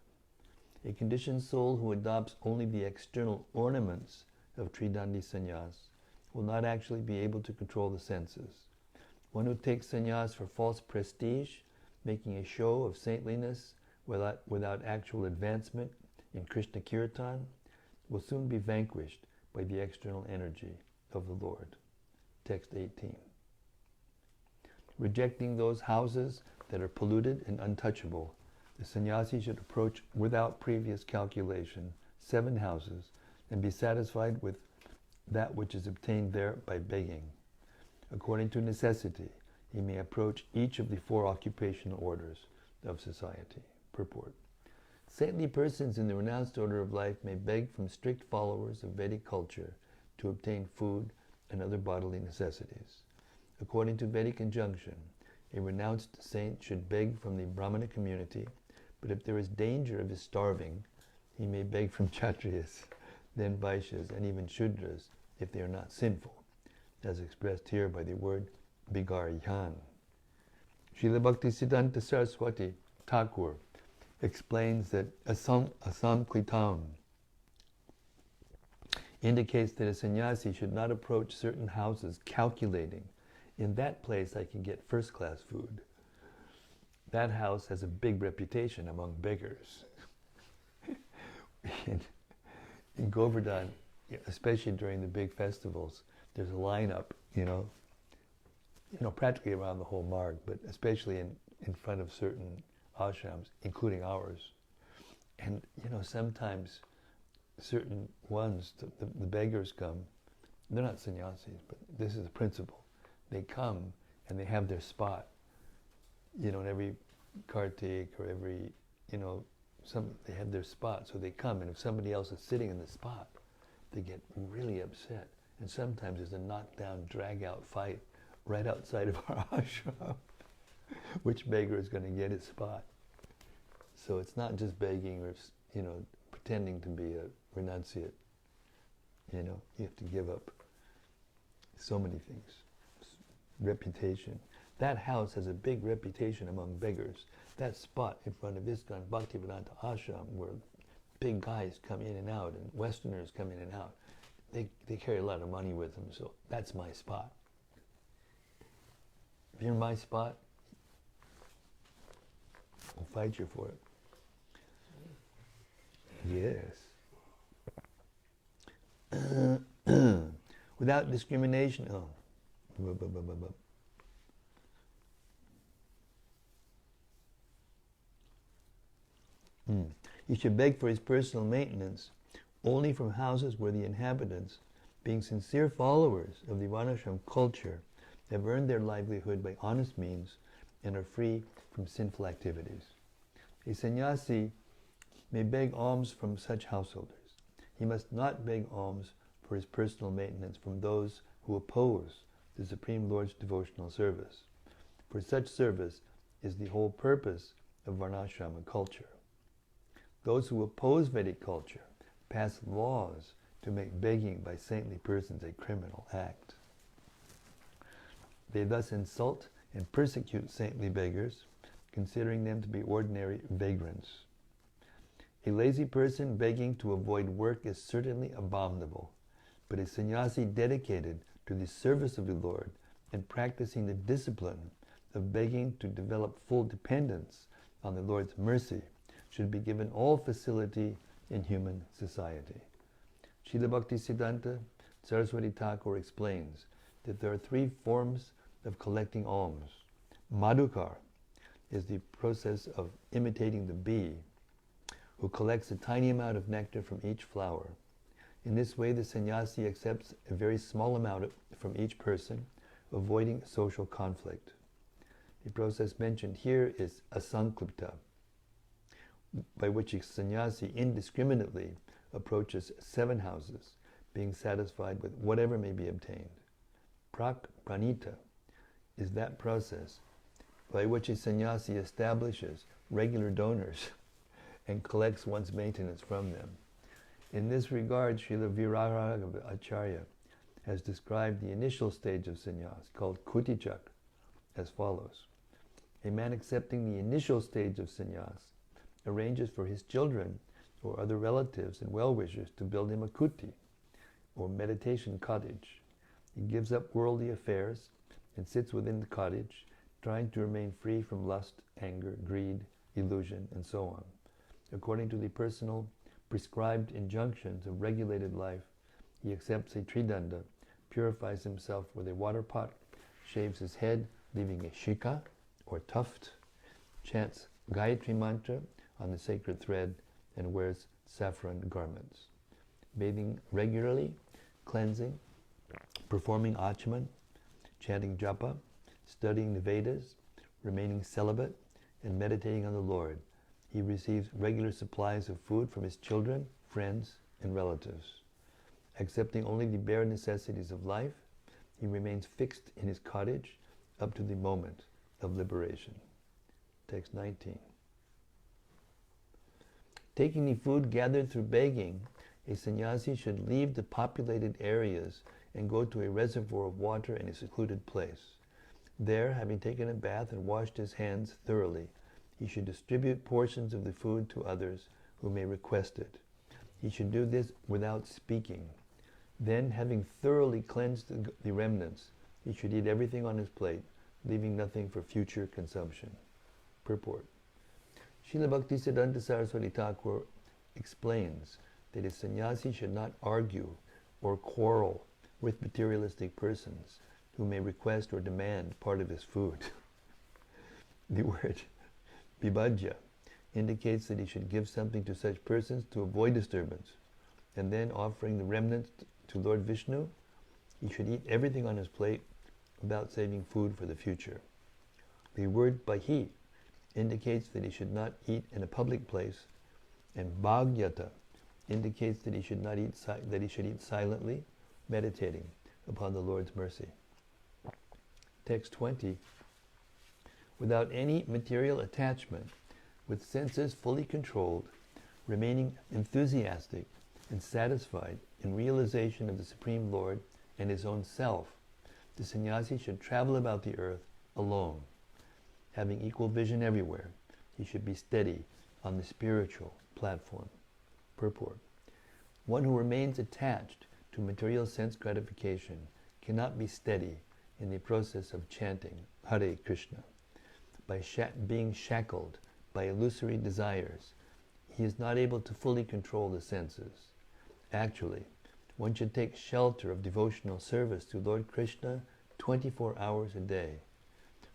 A conditioned soul who adopts only the external ornaments of Tridandi sannyas will not actually be able to control the senses. One who takes sannyas for false prestige, making a show of saintliness without actual advancement in Krishna Kirtan, will soon be vanquished by the external energy of the Lord. Text 18. Rejecting those houses that are polluted and untouchable, the sannyasi should approach without previous calculation 7 houses and be satisfied with that which is obtained there by begging. According to necessity, he may approach each of the 4 occupational orders of society. Purport. Saintly persons in the renounced order of life may beg from strict followers of Vedic culture to obtain food and other bodily necessities. According to Vedic injunction, A renounced saint should beg from the Brahmana community, but if there is danger of his starving, he may beg from Kshatriyas, then Vaishyas, and even Shudras, if they are not sinful, as expressed here by the word Bigaryan. Srila Bhaktisiddhanta Saraswati Thakur explains that asamkritam indicates that a sannyasi should not approach certain houses calculating, in that place I can get first-class food. That house has a big reputation among beggars. in Govardhan, especially during the big festivals, there's a lineup, practically around the whole marg, but especially in front of certain ashrams, including ours. And, sometimes certain ones, the beggars come, they're not sannyasis, but this is the principle. They come and they have their spot, in every kartik or every, they have their spot. So they come, and if somebody else is sitting in the spot, they get really upset. And sometimes there's a knockdown, drag-out fight right outside of our ashram. Which beggar is going to get his spot? So it's not just begging or, pretending to be a renunciate. You have to give up so many things. Reputation. That house has a big reputation among beggars. That spot in front of ISKCON Bhaktivedanta Ashram, where big guys come in and out and Westerners come in and out, they carry a lot of money with them, so that's my spot. If you're my spot, I'll fight you for it. Yes. Without discrimination. He should beg for his personal maintenance only from houses where the inhabitants, being sincere followers of the Varnashram culture, have earned their livelihood by honest means and are free from sinful activities. A sannyasi may beg alms from such householders. He must not beg alms for his personal maintenance from those who oppose the Supreme Lord's devotional service, for such service is the whole purpose of Varnasrama culture. Those who oppose Vedic culture pass laws to make begging by saintly persons a criminal act. They thus insult and persecute saintly beggars, considering them to be ordinary vagrants. A lazy person begging to avoid work is certainly abominable, but a sannyasi dedicated to the service of the Lord and practicing the discipline of begging to develop full dependence on the Lord's mercy should be given all facility in human society. Srila Bhaktisiddhanta Saraswati Thakur explains that there are three forms of collecting alms. Madhukar is the process of imitating the bee, who collects a tiny amount of nectar from each flower. In this way, the sannyasi accepts a very small amount from each person, avoiding social conflict. The process mentioned here is asanklipta, by which a sannyasi indiscriminately approaches 7 houses, being satisfied with whatever may be obtained. Pranita is that process by which a sannyasi establishes regular donors and collects one's maintenance from them. In this regard, Srila Viraraga Acharya has described the initial stage of sannyas, called kutichak, as follows. A man accepting the initial stage of sannyas arranges for his children or other relatives and well-wishers to build him a kuti, or meditation cottage. He gives up worldly affairs and sits within the cottage, trying to remain free from lust, anger, greed, illusion, and so on. According to the personal prescribed injunctions of regulated life, he accepts a tridanda, purifies himself with a water pot, shaves his head, leaving a shika, or tuft, chants Gayatri mantra on the sacred thread, and wears saffron garments. Bathing regularly, cleansing, performing achaman, chanting japa, studying the Vedas, remaining celibate, and meditating on the Lord, he receives regular supplies of food from his children, friends, and relatives. Accepting only the bare necessities of life, he remains fixed in his cottage up to the moment of liberation. Text 19. Taking the food gathered through begging, a sannyasi should leave the populated areas and go to a reservoir of water in a secluded place. There, having taken a bath and washed his hands thoroughly, he should distribute portions of the food to others who may request it. He should do this without speaking. Then, having thoroughly cleansed the remnants, he should eat everything on his plate, leaving nothing for future consumption. Purport. Srila Bhaktisiddhanta Saraswati Thakur explains that a sannyasi should not argue or quarrel with materialistic persons who may request or demand part of his food. The word vibhajya indicates that he should give something to such persons to avoid disturbance, and then offering the remnants to Lord Vishnu, he should eat everything on his plate without saving food for the future. The word bahi indicates that he should not eat in a public place, and bhagyata indicates that he should not eat that he should eat silently, meditating upon the Lord's mercy. Text 20. Without any material attachment, with senses fully controlled, remaining enthusiastic and satisfied in realization of the Supreme Lord and his own self, the sannyasi should travel about the earth alone. Having equal vision everywhere, he should be steady on the spiritual platform. Purport. One who remains attached to material sense gratification cannot be steady in the process of chanting Hare Krishna. By being shackled by illusory desires, he is not able to fully control the senses. Actually, one should take shelter of devotional service to Lord Krishna 24 hours a day.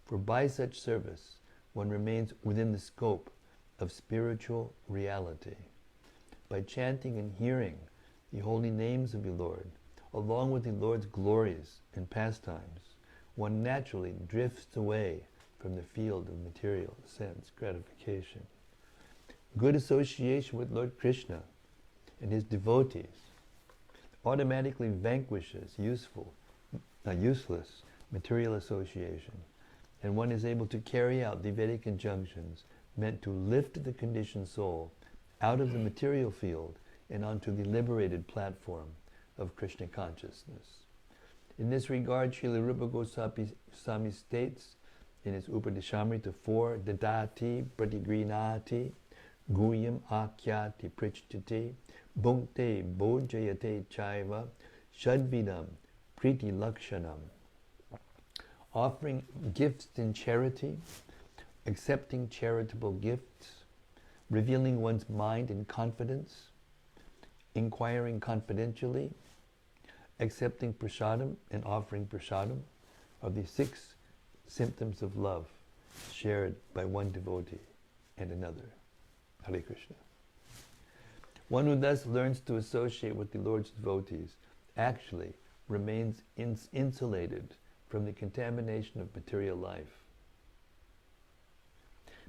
For by such service, one remains within the scope of spiritual reality. By chanting and hearing the holy names of the Lord, along with the Lord's glories and pastimes, one naturally drifts away from the field of material sense gratification. Good association with Lord Krishna and his devotees automatically vanquishes useless material association, and one is able to carry out the Vedic injunctions meant to lift the conditioned soul out of the material field and onto the liberated platform of Krishna consciousness. In this regard, Srila Rupa Goswami states in his Upadeshamrita 4, Dadati Pratigrinati Guyam Akyati Prichtate Bhunkte Bhojayate Chaiva Shadvidam Priti Lakshanam. Offering gifts in charity, accepting charitable gifts, revealing one's mind in confidence, inquiring confidentially, accepting prasadam and offering prasadam are the 6 symptoms of love shared by one devotee and another. Hare Krishna. One who thus learns to associate with the Lord's devotees actually remains insulated from the contamination of material life.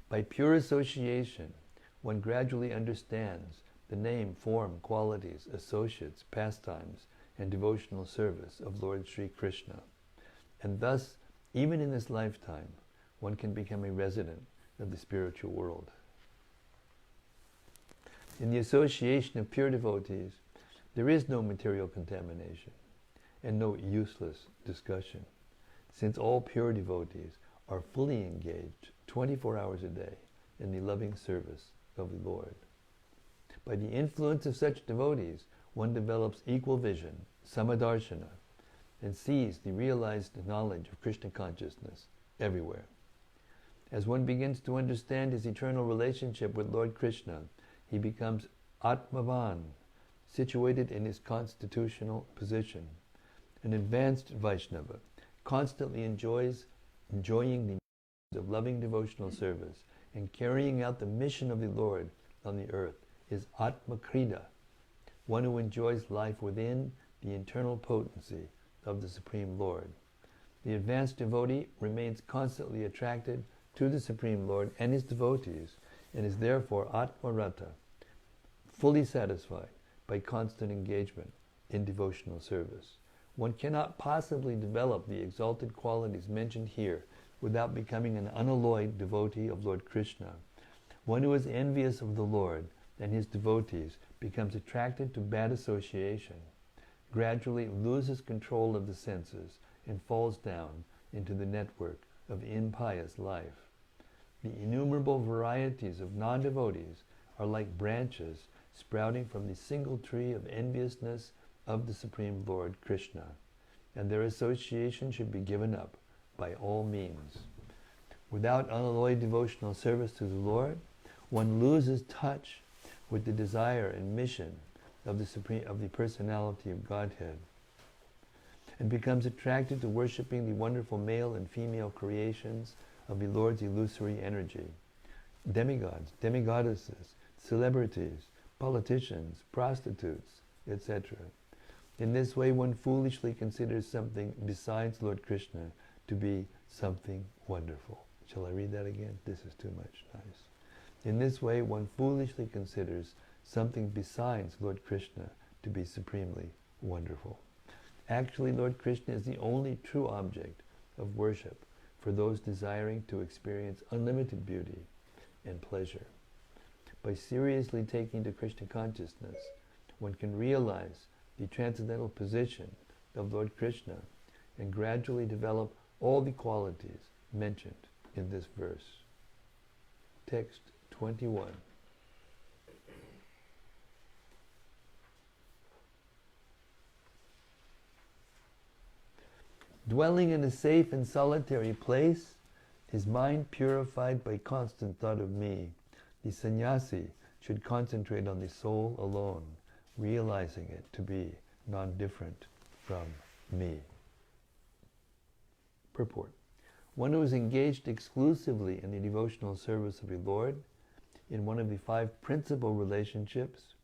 By pure association, one gradually understands the name, form, qualities, associates, pastimes, and devotional service of Lord Sri Krishna. And thus, even in this lifetime, one can become a resident of the spiritual world. In the association of pure devotees, there is no material contamination and no useless discussion, since all pure devotees are fully engaged 24 hours a day in the loving service of the Lord. By the influence of such devotees, one develops equal vision, samadarshana, and sees the realized knowledge of Krishna consciousness everywhere. As one begins to understand his eternal relationship with Lord Krishna, he becomes Atmavan, situated in his constitutional position. An advanced Vaishnava constantly enjoying the of loving devotional service and carrying out the mission of the Lord on the earth is Atmakrida, one who enjoys life within the internal potency of the Supreme Lord. The advanced devotee remains constantly attracted to the Supreme Lord and his devotees, and is therefore Atmarata, fully satisfied by constant engagement in devotional service. One cannot possibly develop the exalted qualities mentioned here without becoming an unalloyed devotee of Lord Krishna. One who is envious of the Lord and his devotees becomes attracted to bad association, gradually loses control of the senses, and falls down into the network of impious life. The innumerable varieties of non-devotees are like branches sprouting from the single tree of enviousness of the Supreme Lord Krishna, and their association should be given up by all means. Without unalloyed devotional service to the Lord, one loses touch with the desire and mission of the personality of Godhead, and becomes attracted to worshipping the wonderful male and female creations of the Lord's illusory energy. Demigods, demigoddesses, celebrities, politicians, prostitutes, etc. In this way, one foolishly considers something besides Lord Krishna to be something wonderful. Shall I read that again? This is too much. Nice. In this way, one foolishly considers something besides Lord Krishna to be supremely wonderful. Actually, Lord Krishna is the only true object of worship for those desiring to experience unlimited beauty and pleasure. By seriously taking to Krishna consciousness, one can realize the transcendental position of Lord Krishna and gradually develop all the qualities mentioned in this verse. Text 21. Dwelling in a safe and solitary place, his mind purified by constant thought of me, the sannyasi should concentrate on the soul alone, realizing it to be non-different from me. Purport. One who is engaged exclusively in the devotional service of the Lord, in one of the 5 principal relationships,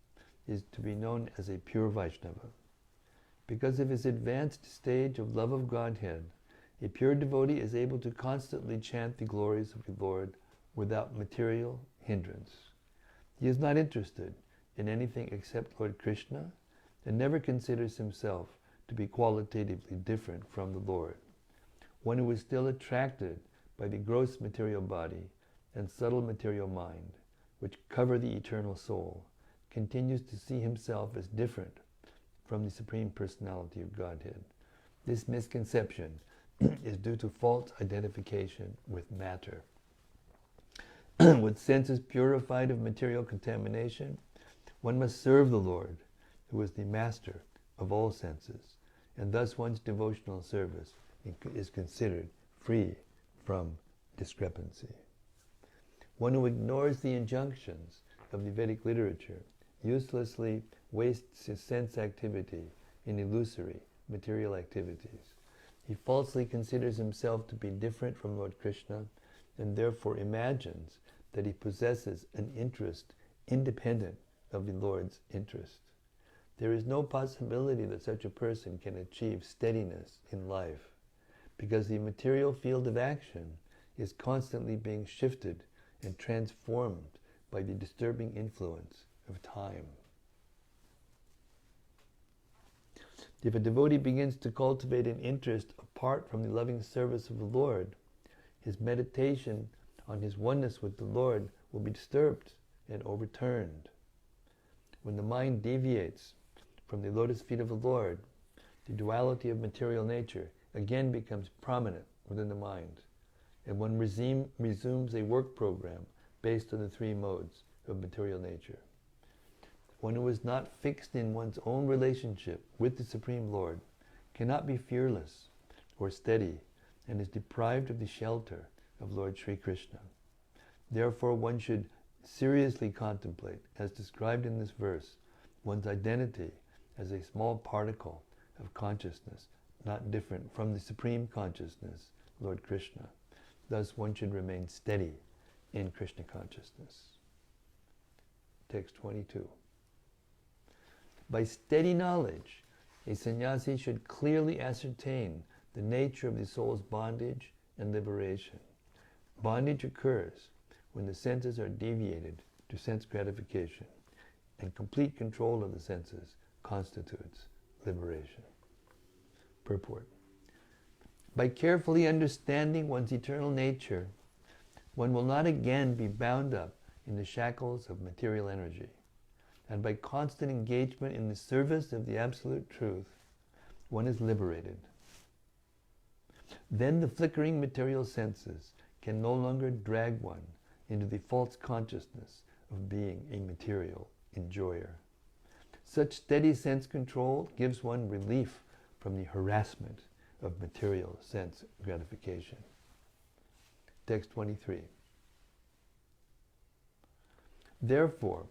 is to be known as a pure Vaishnava. Because of his advanced stage of love of Godhead, a pure devotee is able to constantly chant the glories of the Lord without material hindrance. He is not interested in anything except Lord Krishna and never considers himself to be qualitatively different from the Lord. One who is still attracted by the gross material body and subtle material mind, which cover the eternal soul, continues to see himself as different from the Supreme Personality of Godhead. This misconception is due to false identification with matter. With senses purified of material contamination, one must serve the Lord, who is the master of all senses, and thus one's devotional service is considered free from discrepancy. One who ignores the injunctions of the Vedic literature uselessly wastes his sense activity in illusory material activities. He falsely considers himself to be different from Lord Krishna and therefore imagines that he possesses an interest independent of the Lord's interest. There is no possibility that such a person can achieve steadiness in life because the material field of action is constantly being shifted and transformed by the disturbing influence of time. If a devotee begins to cultivate an interest apart from the loving service of the Lord, his meditation on his oneness with the Lord will be disturbed and overturned. When the mind deviates from the lotus feet of the Lord, the duality of material nature again becomes prominent within the mind, and one resumes a work program based on the 3 modes of material nature. One who is not fixed in one's own relationship with the Supreme Lord cannot be fearless or steady and is deprived of the shelter of Lord Sri Krishna. Therefore, one should seriously contemplate, as described in this verse, one's identity as a small particle of consciousness, not different from the Supreme Consciousness, Lord Krishna. Thus, one should remain steady in Krishna consciousness. Text 22. By steady knowledge, a sannyasi should clearly ascertain the nature of the soul's bondage and liberation. Bondage occurs when the senses are deviated to sense gratification, and complete control of the senses constitutes liberation. Purport. By carefully understanding one's eternal nature, one will not again be bound up in the shackles of material energy. And by constant engagement in the service of the Absolute Truth, one is liberated. Then the flickering material senses can no longer drag one into the false consciousness of being a material enjoyer. Such steady sense control gives one relief from the harassment of material sense gratification. Text 23. Therefore,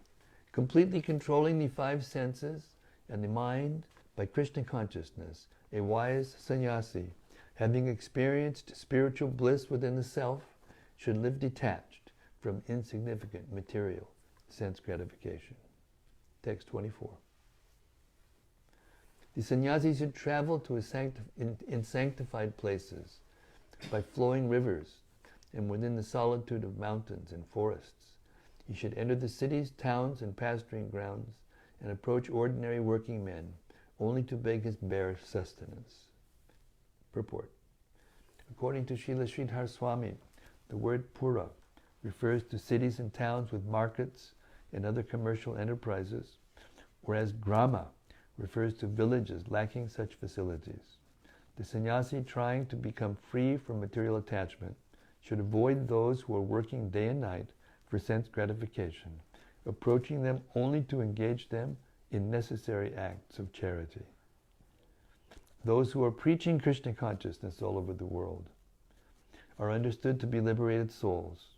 completely controlling the five senses and the mind by Krishna consciousness, a wise sannyasi, having experienced spiritual bliss within the self, should live detached from insignificant material sense gratification. Text 24. The sannyasi should travel to in sanctified places, by flowing rivers, and within the solitude of mountains and forests. He should enter the cities, towns, and pasturing grounds, and approach ordinary working men, only to beg his bare sustenance. Purport. According to Srila Sridhar Swami, the word Pura refers to cities and towns with markets and other commercial enterprises, whereas Grama refers to villages lacking such facilities. The sannyasi trying to become free from material attachment should avoid those who are working day and night for sense gratification, approaching them only to engage them in necessary acts of charity. Those who are preaching Krishna consciousness all over the world are understood to be liberated souls,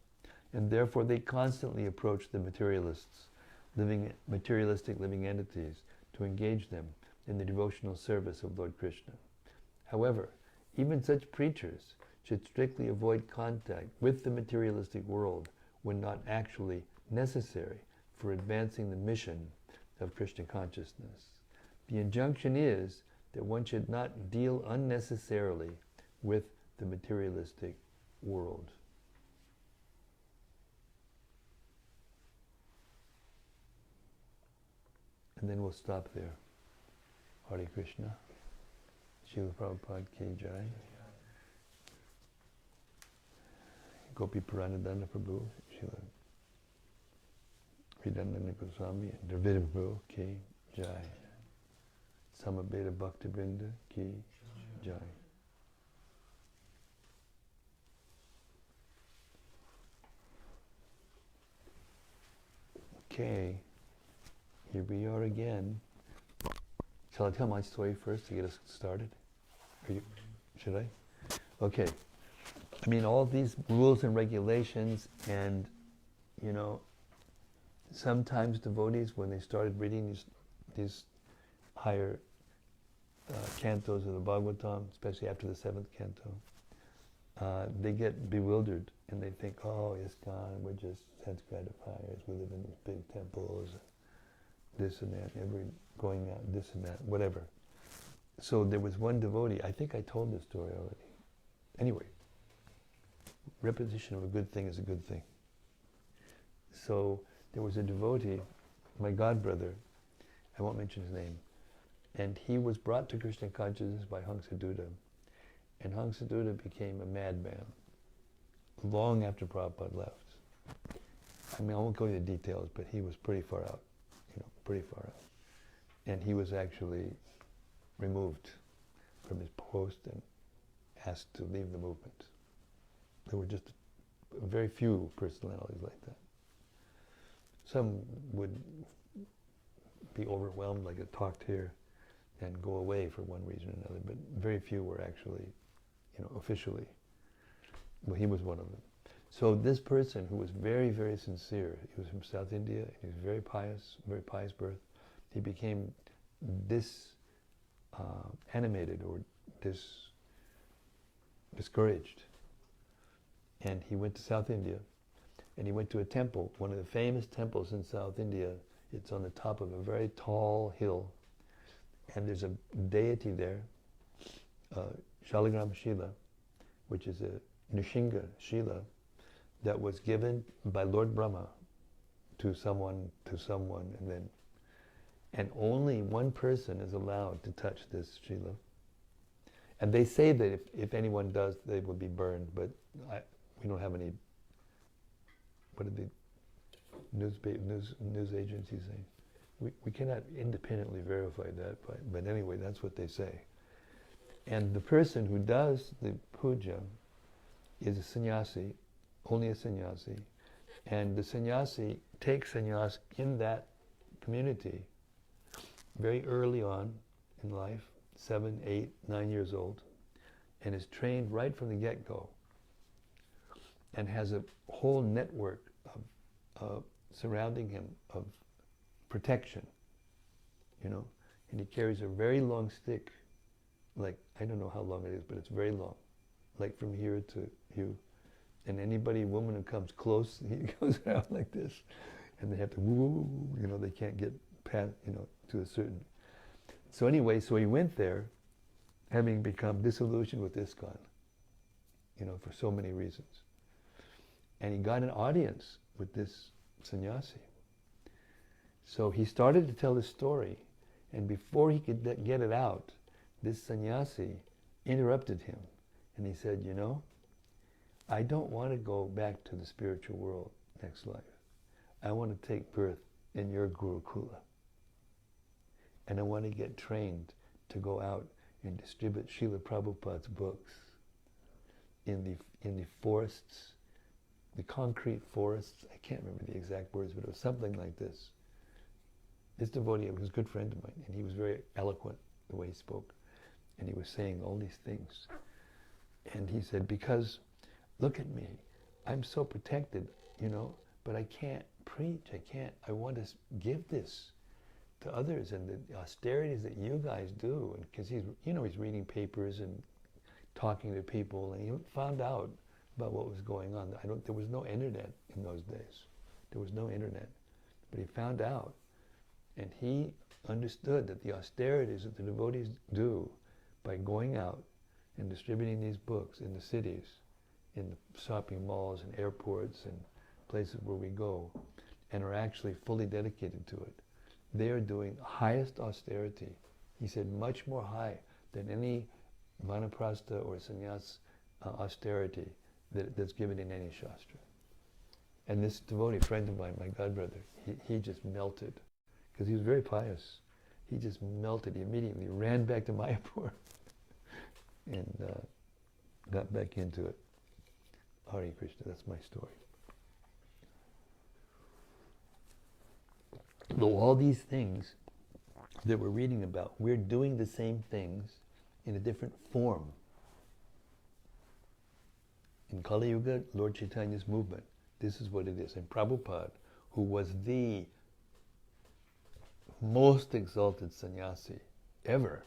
and therefore they constantly approach the materialistic living entities to engage them in the devotional service of Lord Krishna. However, even such preachers should strictly avoid contact with the materialistic world when not actually necessary for advancing the mission of Krishna consciousness. The injunction is that one should not deal unnecessarily with the materialistic world. And then we'll stop there. Hare Krishna. Srila Prabhupada Ki Jai. Gopi Puranadana Prabhu, Srila Vidananda Goswami, and Dravida Prabhu Ki Jai. Samabeda Bhakti Vrinda Ki Jai. Okay, here we are again. Shall I tell my story first to get us started? Should I? Okay. I mean, all these rules and regulations, and, you know, sometimes devotees, when they started reading these higher cantos of the Bhagavatam, especially after the 7th canto, they get bewildered and they think, oh, ISKCON, we're just sense gratifiers, we live in these big temples, this and that, going out, this and that, whatever. So there was one devotee, I think I told this story already. Anyway, repetition of a good thing is a good thing. So there was a devotee, my godbrother, I won't mention his name, and he was brought to Krishna consciousness by Hangsadutta, and Hangsadutta became a madman long after Prabhupada left. I mean, I won't go into the details, but he was pretty far out, pretty far out. And he was actually removed from his post and asked to leave the movement. There were just very few personalities like that. Some would be overwhelmed, like a talked here, and go away for one reason or another, but very few were actually, officially. Well, he was one of them. So this person, who was very, very sincere, he was from South India, he was very pious birth, he became animated or discouraged. And he went to South India, and he went to a temple, one of the famous temples in South India. It's on the top of a very tall hill, and there's a deity there, Shaligram Shila, which is a Nrsimha Shila, that was given by Lord Brahma to someone, and only one person is allowed to touch this Shila. And they say that if anyone does, they would be burned, but we don't have any, what did the news agencies say? We cannot independently verify that, but anyway, that's what they say. And the person who does the puja is a sannyasi, only a sannyasi, and the sannyasi takes sannyas in that community very early on in life, 7, 8, 9 years old, and is trained right from the get-go, and has a whole network of surrounding him of protection, you know, and he carries a very long stick, like, I don't know how long it is, but it's very long, like from here to you. And anybody, woman who comes close, he goes around like this, and they have to woo, you know, they can't get past, you know, to a certain. So anyway, so he went there, having become disillusioned with ISKCON, you know, for so many reasons. And he got an audience with this sannyasi. So he started to tell his story, and before he could get it out, this sannyasi interrupted him, and he said, you know, I don't want to go back to the spiritual world next life. I want to take birth in your Gurukula. And I want to get trained to go out and distribute Srila Prabhupada's books in the forests, the concrete forests. I can't remember the exact words, but it was something like this. This devotee was a good friend of mine, and he was very eloquent the way he spoke. And he was saying all these things. And he said, because look at me, I'm so protected, you know, but I can't preach, I want to give this to others, and the austerities that you guys do, and because he's reading papers and talking to people, and he found out about what was going on. There was no internet in those days. There was no internet, but he found out, and he understood that the austerities that the devotees do by going out and distributing these books in the cities, in the shopping malls and airports and places where we go, and are actually fully dedicated to it. They are doing highest austerity. He said much more high than any vanaprastha or sannyas austerity that's given in any shastra. And this devotee friend of mine, my godbrother, he just melted, because he was very pious. He just melted. He immediately ran back to Mayapur and got back into it. Hare Krishna, that's my story. Though all these things that we're reading about, we're doing the same things in a different form. In Kali Yuga, Lord Chaitanya's movement, this is what it is. And Prabhupada, who was the most exalted sannyasi ever,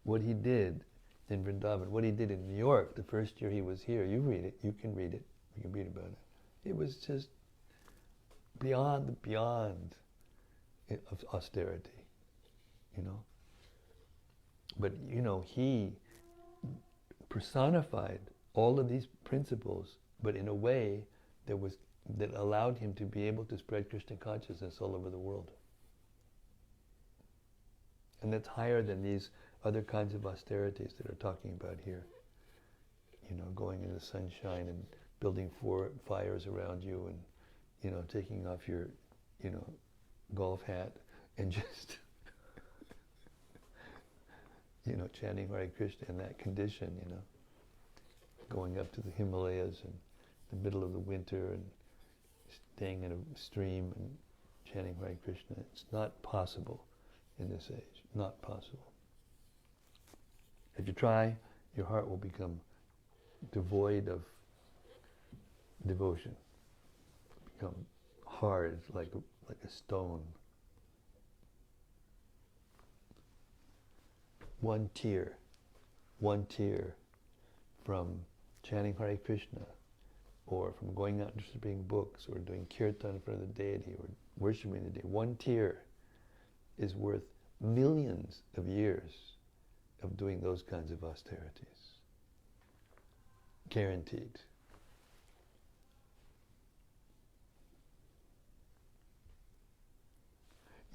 what he did in Vrindavan, what he did in New York the first year he was here, you read it, you can read it, you can read about it. It was just beyond of austerity, you know. But, you know, he personified all of these principles, but in a way that allowed him to be able to spread Krishna consciousness all over the world. And that's higher than these other kinds of austerities that are talking about here. You know, going in the sunshine and building fires around you, and, you know, taking off your, you know, golf hat and just, you know, chanting Hare Krishna in that condition, you know. Going up to the Himalayas in the middle of the winter and staying in a stream and chanting Hare Krishna. It's not possible in this age. Not possible. If you try, your heart will become devoid of devotion. Become hard like a stone. One tear from chanting Hare Krishna, or from going out and distributing books, or doing kirtan in front of the deity, or worshiping the deity. One tear is worth millions of years of doing those kinds of austerities. Guaranteed.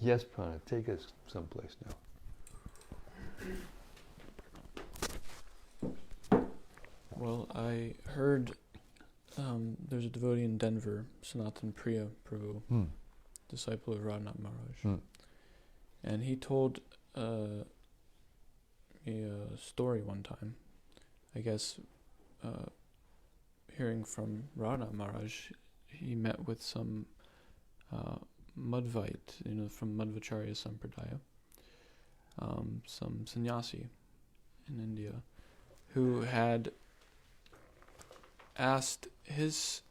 Yes, Prana, take us someplace now. Well, I heard there's a devotee in Denver, Sanatan Priya Prabhu, disciple of Radhanath Maharaj. And he told me a story one time. I guess hearing from Radhanath Maharaj, he met with some Madhvite, from Madhvacharya Sampradaya, some sannyasi in India, who had asked his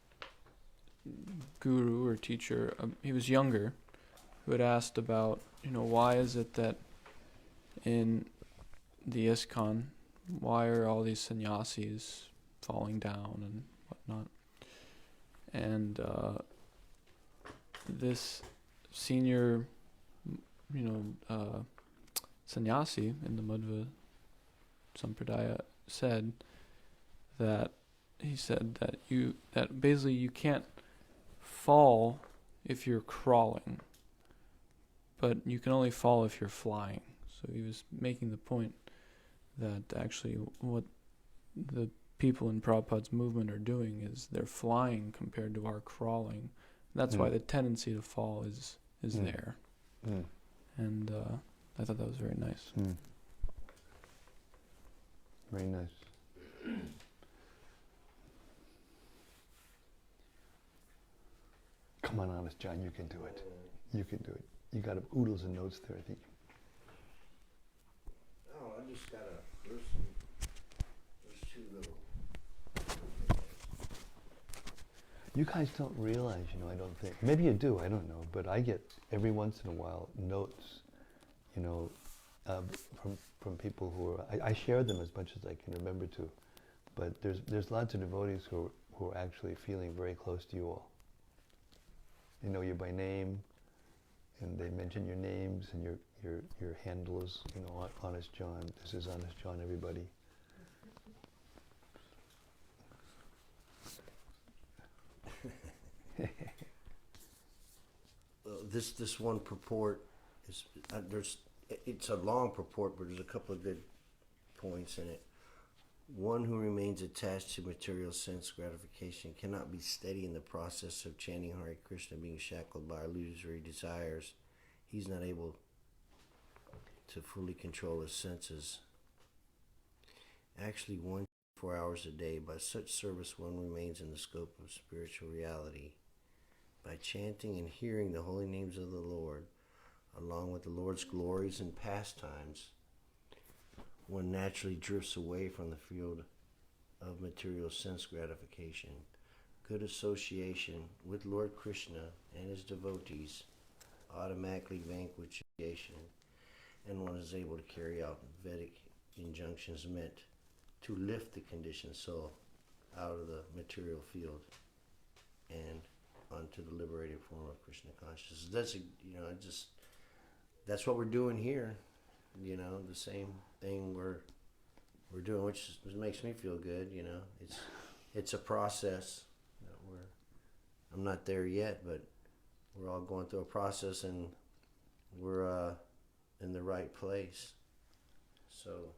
guru or teacher, he was younger, who had asked about, why is it that in the ISKCON, why are all these sannyasis falling down and whatnot? And this senior, sannyasi in the Madhva Sampradaya said that basically you can't fall if you're crawling, but you can only fall if you're flying. So he was making the point that actually what the people in Prabhupada's movement are doing is they're flying compared to our crawling. That's why the tendency to fall is there. And I thought that was very nice. Very nice. Come on, Honest John, you can do it. You can do it. You got oodles of notes there, I think. Oh, I just got there's two little. You guys don't realize, I don't think. Maybe you do, I don't know. But I get every once in a while notes, from people who are. I share them as much as I can remember to. But there's lots of devotees who are actually feeling very close to you all. They know you by name, and they mention your names and your handles. Honest John. This is Honest John, everybody. This one purport is it's a long purport, but there's a couple of good points in it. One who remains attached to material sense gratification cannot be steady in the process of chanting Hare Krishna, being shackled by illusory desires. He's not able to fully control his senses. Actually, 4 hours a day, by such service one remains in the scope of spiritual reality. By chanting and hearing the holy names of the Lord, along with the Lord's glories and pastimes, one naturally drifts away from the field of material sense gratification. Good association with Lord Krishna and his devotees automatically vanquish creation, and one is able to carry out Vedic injunctions meant to lift the conditioned soul out of the material field and onto the liberated form of Krishna consciousness. That's what we're doing here. The same thing we're doing, which makes me feel good. It's a process. I'm not there yet, but we're all going through a process, and we're in the right place. So.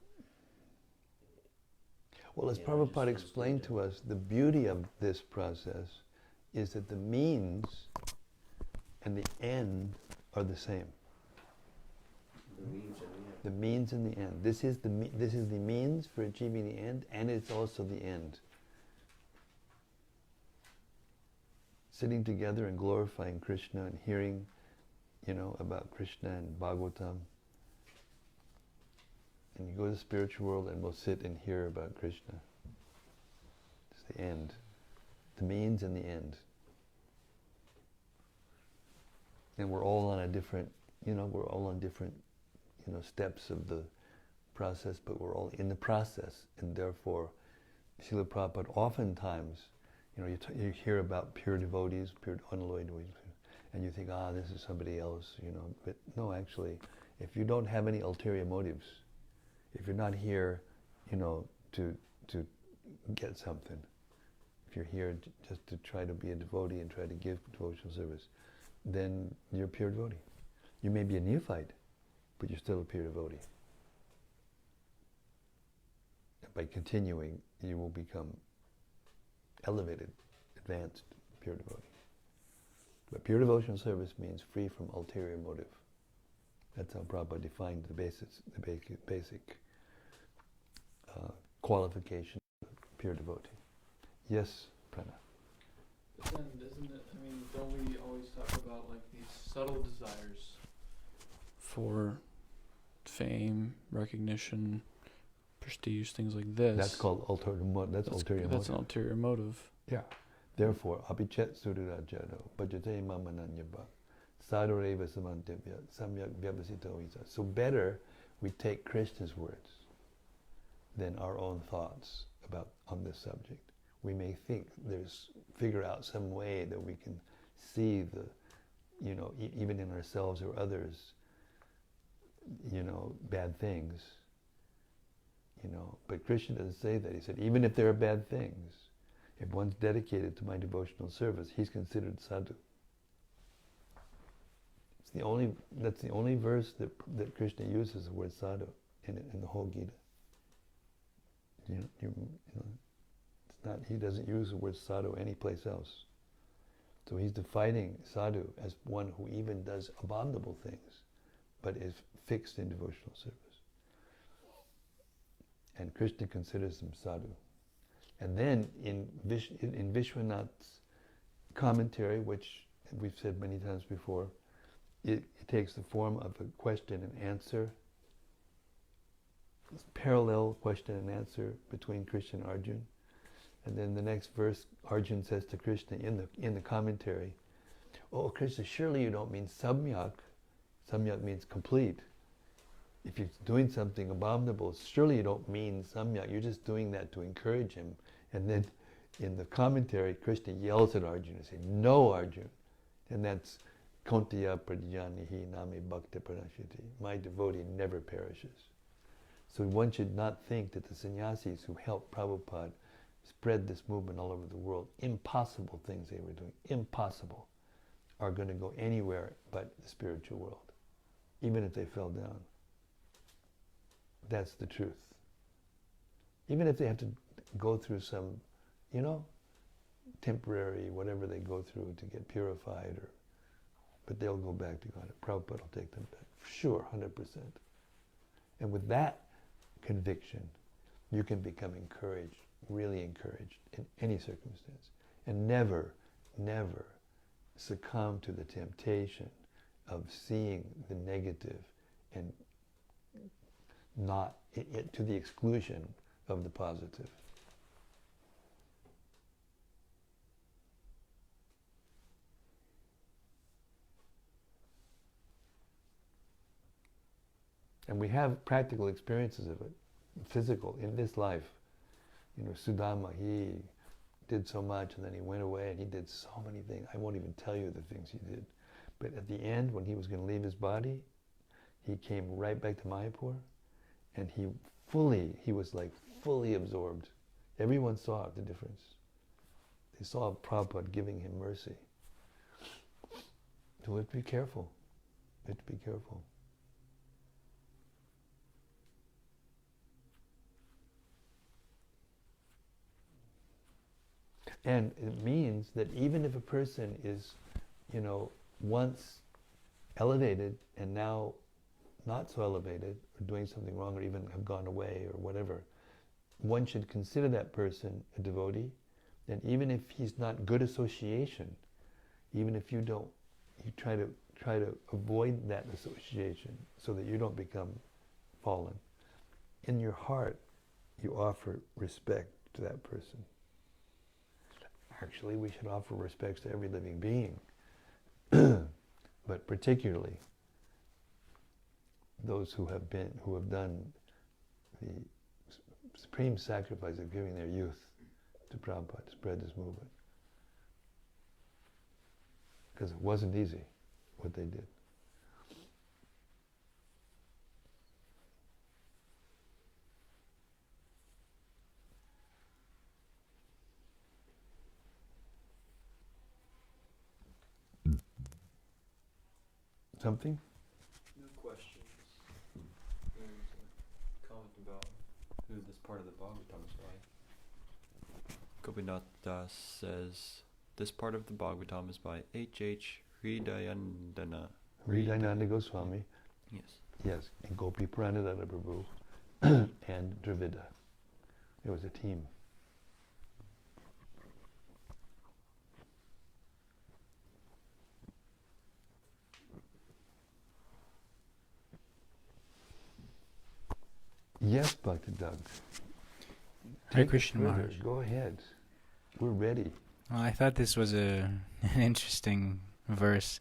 Well, as Prabhupada explained to us, the beauty of this process is that the means and the end are the same. The means and the end. This is the means for achieving the end, and it's also the end. Sitting together and glorifying Krishna and hearing, about Krishna and Bhagavatam. And you go to the spiritual world and we'll sit and hear about Krishna. It's the end. The means and the end. And we're all on different steps of the process, but we're all in the process. And therefore, Srila Prabhupada oftentimes, you hear about pure devotees, pure unalloyed devotees, and you think, this is somebody else, But no, actually, if you don't have any ulterior motives, if you're not here, to get something, if you're here just to try to be a devotee and try to give devotional service, then you're a pure devotee. You may be a neophyte, but you're still a pure devotee. By continuing, you will become elevated, advanced, pure devotee. But pure devotional service means free from ulterior motive. That's how Prabhupada defined the basic qualification of pure devotee. Yes, Prana. But then, doesn't it, I mean, don't we always talk about like these subtle desires for fame, recognition, prestige, things like this? That's called ulterior motive. That's ulterior motive. That's an ulterior motive. Yeah. Therefore, abhichet sururajado, bhajate mamananyaba, sadoreva samantibya, samyak vyavasito isa. So better we take Krishna's words than our own thoughts on this subject. We may figure out some way that we can see even in ourselves or others, bad things, but Krishna doesn't say that. He said, even if there are bad things, if one's dedicated to my devotional service, he's considered sadhu. That's the only verse that Krishna uses the word sadhu in the whole Gita. It's not. He doesn't use the word sadhu anyplace else. So he's defining sadhu as one who even does abominable things, but is fixed in devotional service. And Krishna considers him sadhu. And then in Vishwanath's commentary, which we've said many times before, it takes the form of a question and answer, parallel question and answer between Krishna and Arjuna. And then the next verse, Arjuna says to Krishna in the commentary, "Oh Krishna, surely you don't mean samyak. Samyak means complete. If you're doing something abominable, surely you don't mean samyak. You're just doing that to encourage him." And then in the commentary, Krishna yells at Arjuna, saying, "No, Arjuna." And that's Kontiya pradjanihi nami bhakta pranashiti. My devotee never perishes. So one should not think that the sannyasis who helped Prabhupada spread this movement all over the world, impossible things they were doing, impossible, are going to go anywhere but the spiritual world, even if they fell down. That's the truth. Even if they have to go through some, temporary, whatever they go through to get purified, but they'll go back to God. Prabhupada will take them back. Sure, 100%. And with that conviction, you can become encouraged, really encouraged in any circumstance. And never, never succumb to the temptation of seeing the negative and not to the exclusion of the positive. And we have practical experiences of it, physical, in this life. Sudama, he did so much and then he went away and he did so many things. I won't even tell you the things he did. But at the end, when he was going to leave his body, he came right back to Mayapur and he was like fully absorbed. Everyone saw the difference. They saw Prabhupada giving him mercy. So we have to be careful. We have to be careful. And it means that even if a person is, once elevated and now not so elevated, or doing something wrong, or even have gone away, or whatever, one should consider that person a devotee. And even if he's not good association, even if you try to avoid that association so that you don't become fallen. In your heart, you offer respect to that person. Actually, we should offer respects to every living being, but particularly those who have done the supreme sacrifice of giving their youth to Prabhupada to spread this movement. Because it wasn't easy what they did. Something? No questions. There's a comment about who this part of the Bhagavatam is by. Gopinath Das says, this part of the Bhagavatam is by H.H. Hridayandana. Hridayananda Goswami. Yes. Yes, and Gopi Pranadana Prabhu and Dravida. It was a team. Yes, Bhakti Doug. Hare Take us Krishna further. Maharaj. Go ahead. We're ready. Well, I thought this was an interesting verse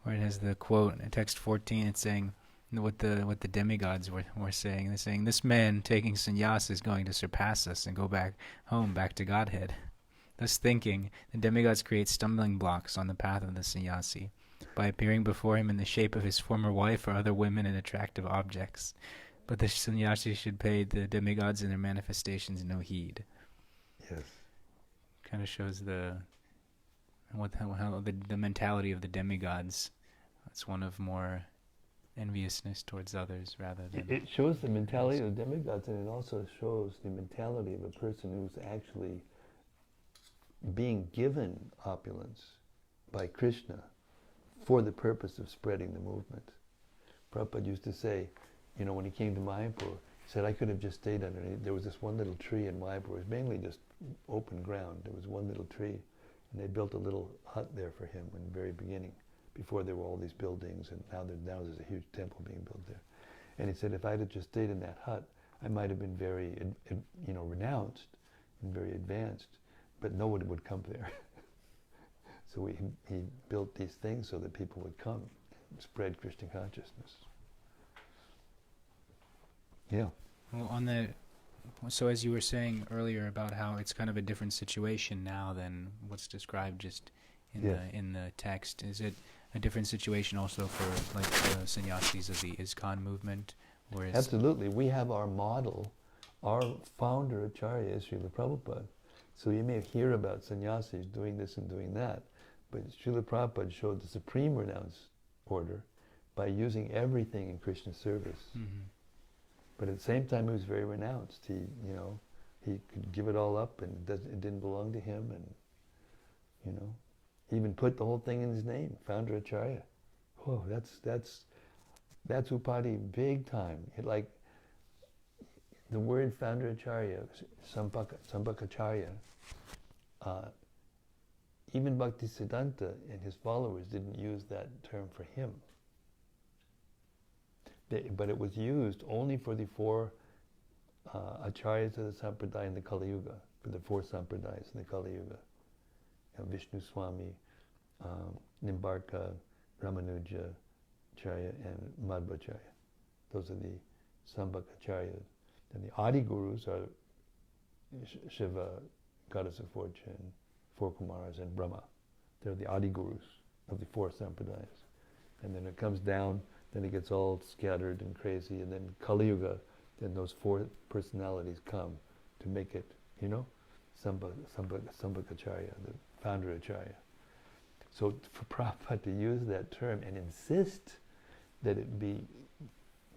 where it has the quote in text 14. It's saying what the demigods were saying. They're saying this man taking sannyas is going to surpass us and go back home, back to Godhead. Thus thinking, the demigods create stumbling blocks on the path of the sannyasi by appearing before him in the shape of his former wife or other women and attractive objects. But the sannyasi should pay the demigods and their manifestations no heed. Yes. Kind of shows how the mentality of the demigods. It's one of more enviousness towards others rather than... It shows the mentality of demigods, and it also shows the mentality of a person who's actually being given opulence by Krishna for the purpose of spreading the movement. Prabhupada used to say, you know, when he came to Mayapur, he said, I could have just stayed underneath. There was this one little tree in Mayapur. It was mainly just open ground. There was one little tree, and they built a little hut there for him in the very beginning, before there were all these buildings, and now there's a huge temple being built there. And he said, if I'd have just stayed in that hut, I might have been very, renounced and very advanced, but no one would come there. So he built these things so that people would come and spread Krishna consciousness. Yeah. Well, so as you were saying earlier about how it's kind of a different situation now than what's described just in the text, is it a different situation also for like the sannyasis of the ISKCON movement? Or is Absolutely. We have our model. Our founder, Acharya, is Srila Prabhupada. So you may hear about sannyasis doing this and doing that, but Srila Prabhupada showed the supreme renounce order by using everything in Krishna's service. Mm-hmm. But at the same time, he was very renounced. He could give it all up, and it didn't belong to him, and he even put the whole thing in his name, Founder Acharya. Whoa, that's upadi big time. Like the word Founder Acharya, Sampakacharya, even Bhaktisiddhanta and his followers didn't use that term for him. But it was used only for the four acharyas of the sampradaya in the Kali Yuga, for the four sampradayas in the Kali Yuga. Vishnu Swami, Nimbarka, Ramanuja Acharya, and Madhvacharya. Those are the Sambhakacharyas. And the Adi Gurus are Shiva, Goddess of Fortune, four Kumaras, and Brahma. They're the Adi Gurus of the four sampradayas. And then it comes down, then it gets all scattered and crazy, and then Kali Yuga, then those four personalities come to make it, Sambhakacharya, the founder Acharya. So for Prabhupada to use that term and insist that it be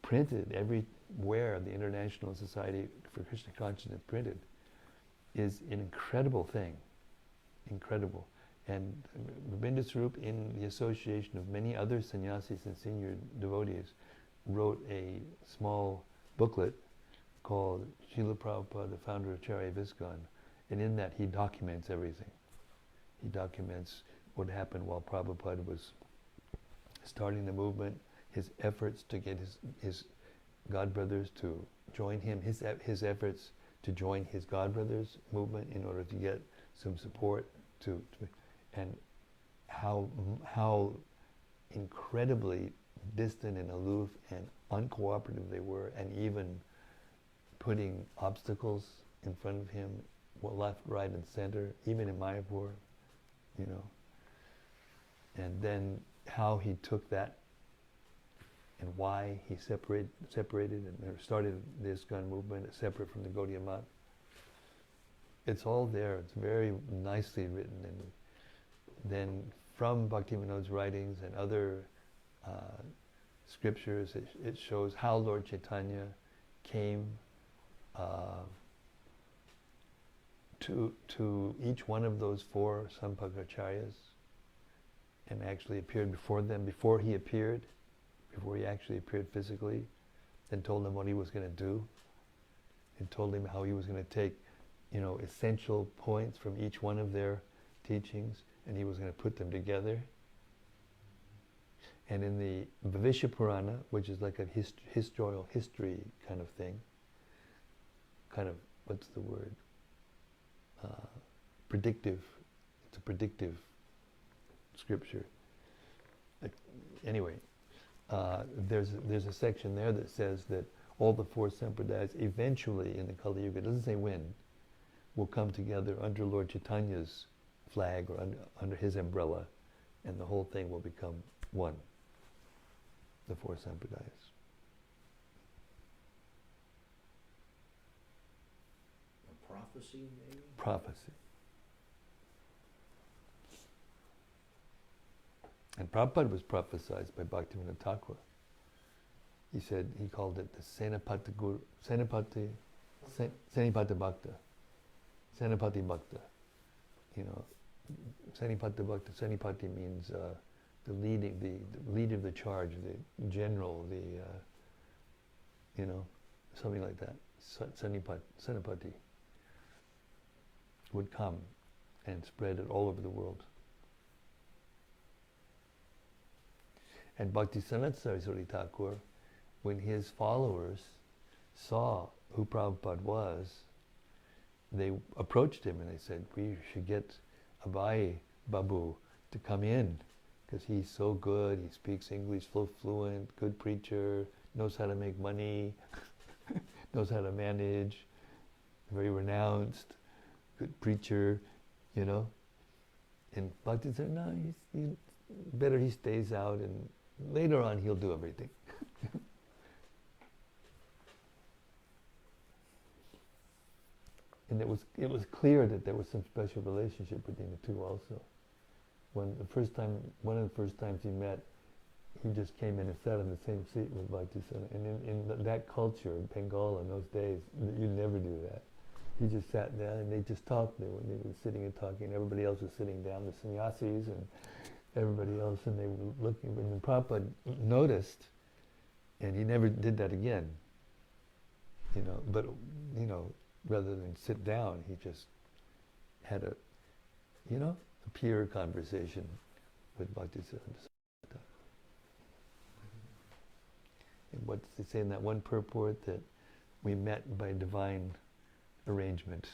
printed everywhere the International Society for Krishna Consciousness printed is an incredible thing. Incredible. And Rabindranath Swarup, in the association of many other sannyasis and senior devotees, wrote a small booklet called Srila Prabhupada, the founder of Acharya of ISKCON, and in that he documents everything. He documents what happened while Prabhupada was starting the movement, his efforts to get his godbrothers to join him, his efforts to join his godbrothers movement in order to get some support and how incredibly distant and aloof and uncooperative they were, and even putting obstacles in front of him, left, right, and center, even in Mayapur, and then how he took that and why he separated and started the ISKCON movement separate from the Gaudiya Math. It's all there. It's very nicely written, and then from Bhaktivinoda's writings and other scriptures, it shows how Lord Chaitanya came to each one of those four Sampagacharyas, and actually appeared before them, before he actually appeared physically, and told them what he was going to do, and told him how he was going to take, essential points from each one of their teachings, and he was going to put them together. And in the Bhavishya Purana, which is like a historical history kind of thing, what's the word? Predictive. It's a predictive scripture. Anyway, there's a section there that says that all the four sampradayas eventually in the Kali Yuga, it doesn't say when, will come together under Lord Chaitanya's flag or under his umbrella, and the whole thing will become one. The four sampradayas. A prophecy, maybe? Prophecy. And Prabhupada was prophesied by Bhaktivinoda Thakur. He called it the Senapati Bhakta. Senapati Bhakta. Senapati Bhakta. Senapati means the leader of the charge, the general, something like that. Senapati would come and spread it all over the world. And Bhaktisiddhanta Saraswati Thakur, when his followers saw who Prabhupada was, they approached him and they said, we should get Abai Babu to come in, because he's so good, he speaks English fluent, good preacher, knows how to make money, knows how to manage, very renounced, good preacher, And Bhakti said, no, he's better he stays out, and later on he'll do everything. And it was clear that there was some special relationship between the two also. One of the first times he met, he just came in and sat in the same seat with Bhaktisiddhanta. And in that culture, in Bengal in those days, you never do that. He just sat down and they just talked. They were sitting and talking. Everybody else was sitting down, the sannyasis and everybody else, and they were looking. And then Prabhupada noticed, and he never did that again. But rather than sit down, he just had a pure conversation with Bhaktisiddhanta. And what does it say in that one purport? That we met by divine arrangement.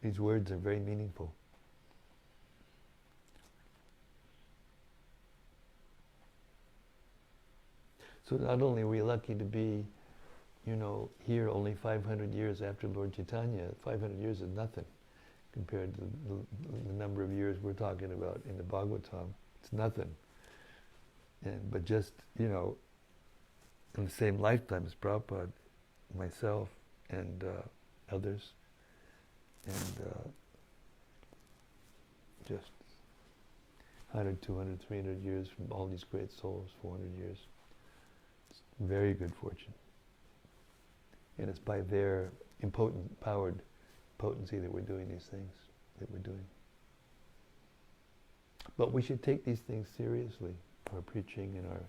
These words are very meaningful. So not only are we lucky to be, here only 500 years after Lord Chaitanya, 500 years is nothing compared to the number of years we're talking about in the Bhagavatam. It's nothing. But just, in the same lifetime as Prabhupada, myself, and others, and just 100, 200, 300 years from all these great souls, 400 years. It's very good fortune. And it's by their potency that we're doing these things that we're doing. But we should take these things seriously, our preaching and our,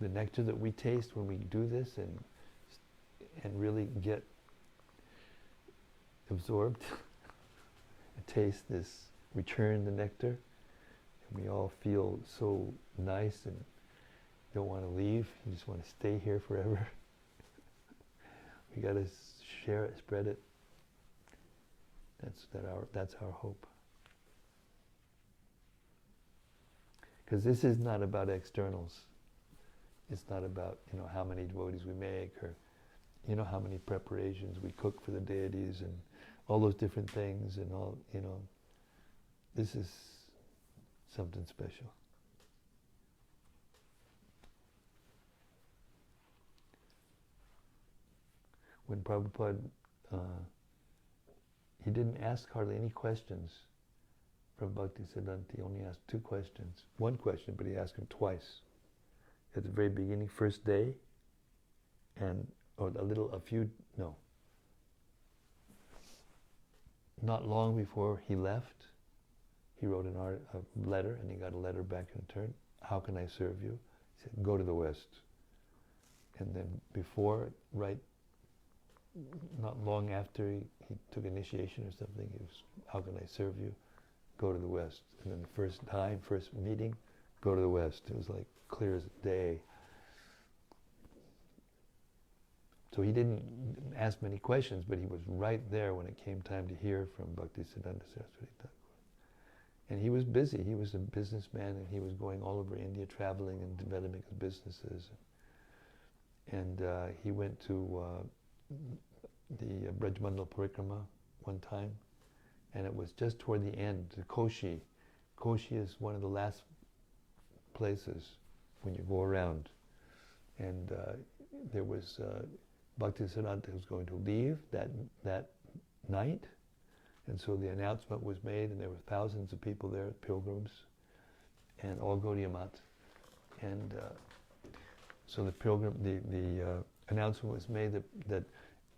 the nectar that we taste when we do this and really get absorbed, taste this, return the nectar, and we all feel so nice and don't want to leave, you just want to stay here forever. We got to share it, spread it. That's our hope. Because this is not about externals. It's not about, how many devotees we make, or, how many preparations we cook for the deities, and all those different things, and all, This is something special. When Prabhupada, he didn't ask hardly any questions from Bhaktisiddhanta. He only asked 2 questions. 1 question, but he asked him twice. At the very beginning, first day, and Not long before he left, he wrote a letter, and he got a letter back in return. How can I serve you? He said, go to the West. And then not long after he took initiation or something, he was, how can I serve you? Go to the West. And then the first meeting, go to the West. It was like clear as day. So he didn't ask many questions, but he was right there when it came time to hear from Bhaktisiddhanta Saraswati Thakur. And he was busy. He was a businessman, and he was going all over India, traveling and developing his businesses. And he went to the Brajmandal Parikrama one time, and it was just toward the end, to Koshi. Koshi is one of the last places when you go around. And there was Bhaktisiddhanta was going to leave that night, and so the announcement was made, and there were thousands of people there, pilgrims, and all Gaudiya Math. And so the announcement was made that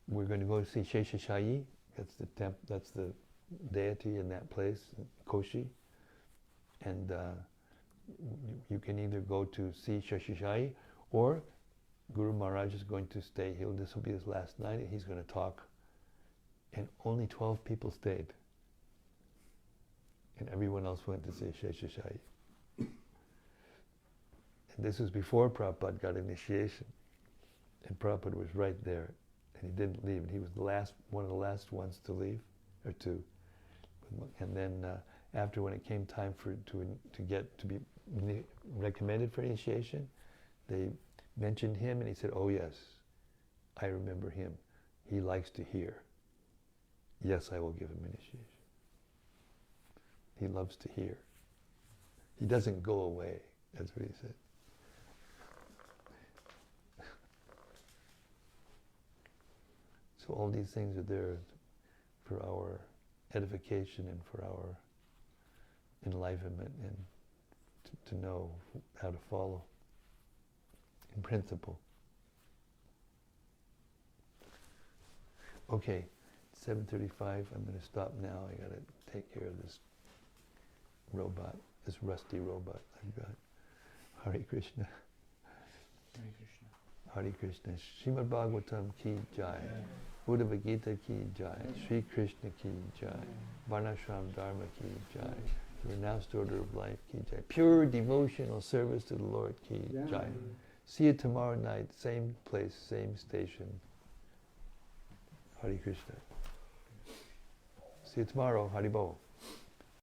we're going to go to see Sheshashayi. That's the deity in that place, Koshi. And you can either go to see Sheshashayi, or Guru Maharaj is going to stay. This will be his last night, and he's going to talk. And only 12 people stayed. And everyone else went to see Sheshashayi. And this was before Prabhupada got initiation. And Prabhupada was right there. And he didn't leave. And he was one of the last ones to leave, or two. And then after, when it came time to be recommended for initiation, they mentioned him, and he said, oh yes, I remember him. He likes to hear. Yes, I will give him initiation. He loves to hear. He doesn't go away. That's what he said. So all these things are there for our edification and for our enlivenment, and to know how to follow in principle. Okay, 7:35. I'm going to stop now. I got to take care of this robot, this rusty robot I've got. Hare Krishna. Hare Krishna. Hare Krishna. Srimad-Bhagavatam ki jai. Buddha Gita ki jai. Sri Krishna ki jai. Varnasrama-dharma ki jai. The renounced order of life ki jai. Pure devotional service to the Lord ki jai. See you tomorrow night, same place, same station. Hare Krishna. See you tomorrow. Haribol.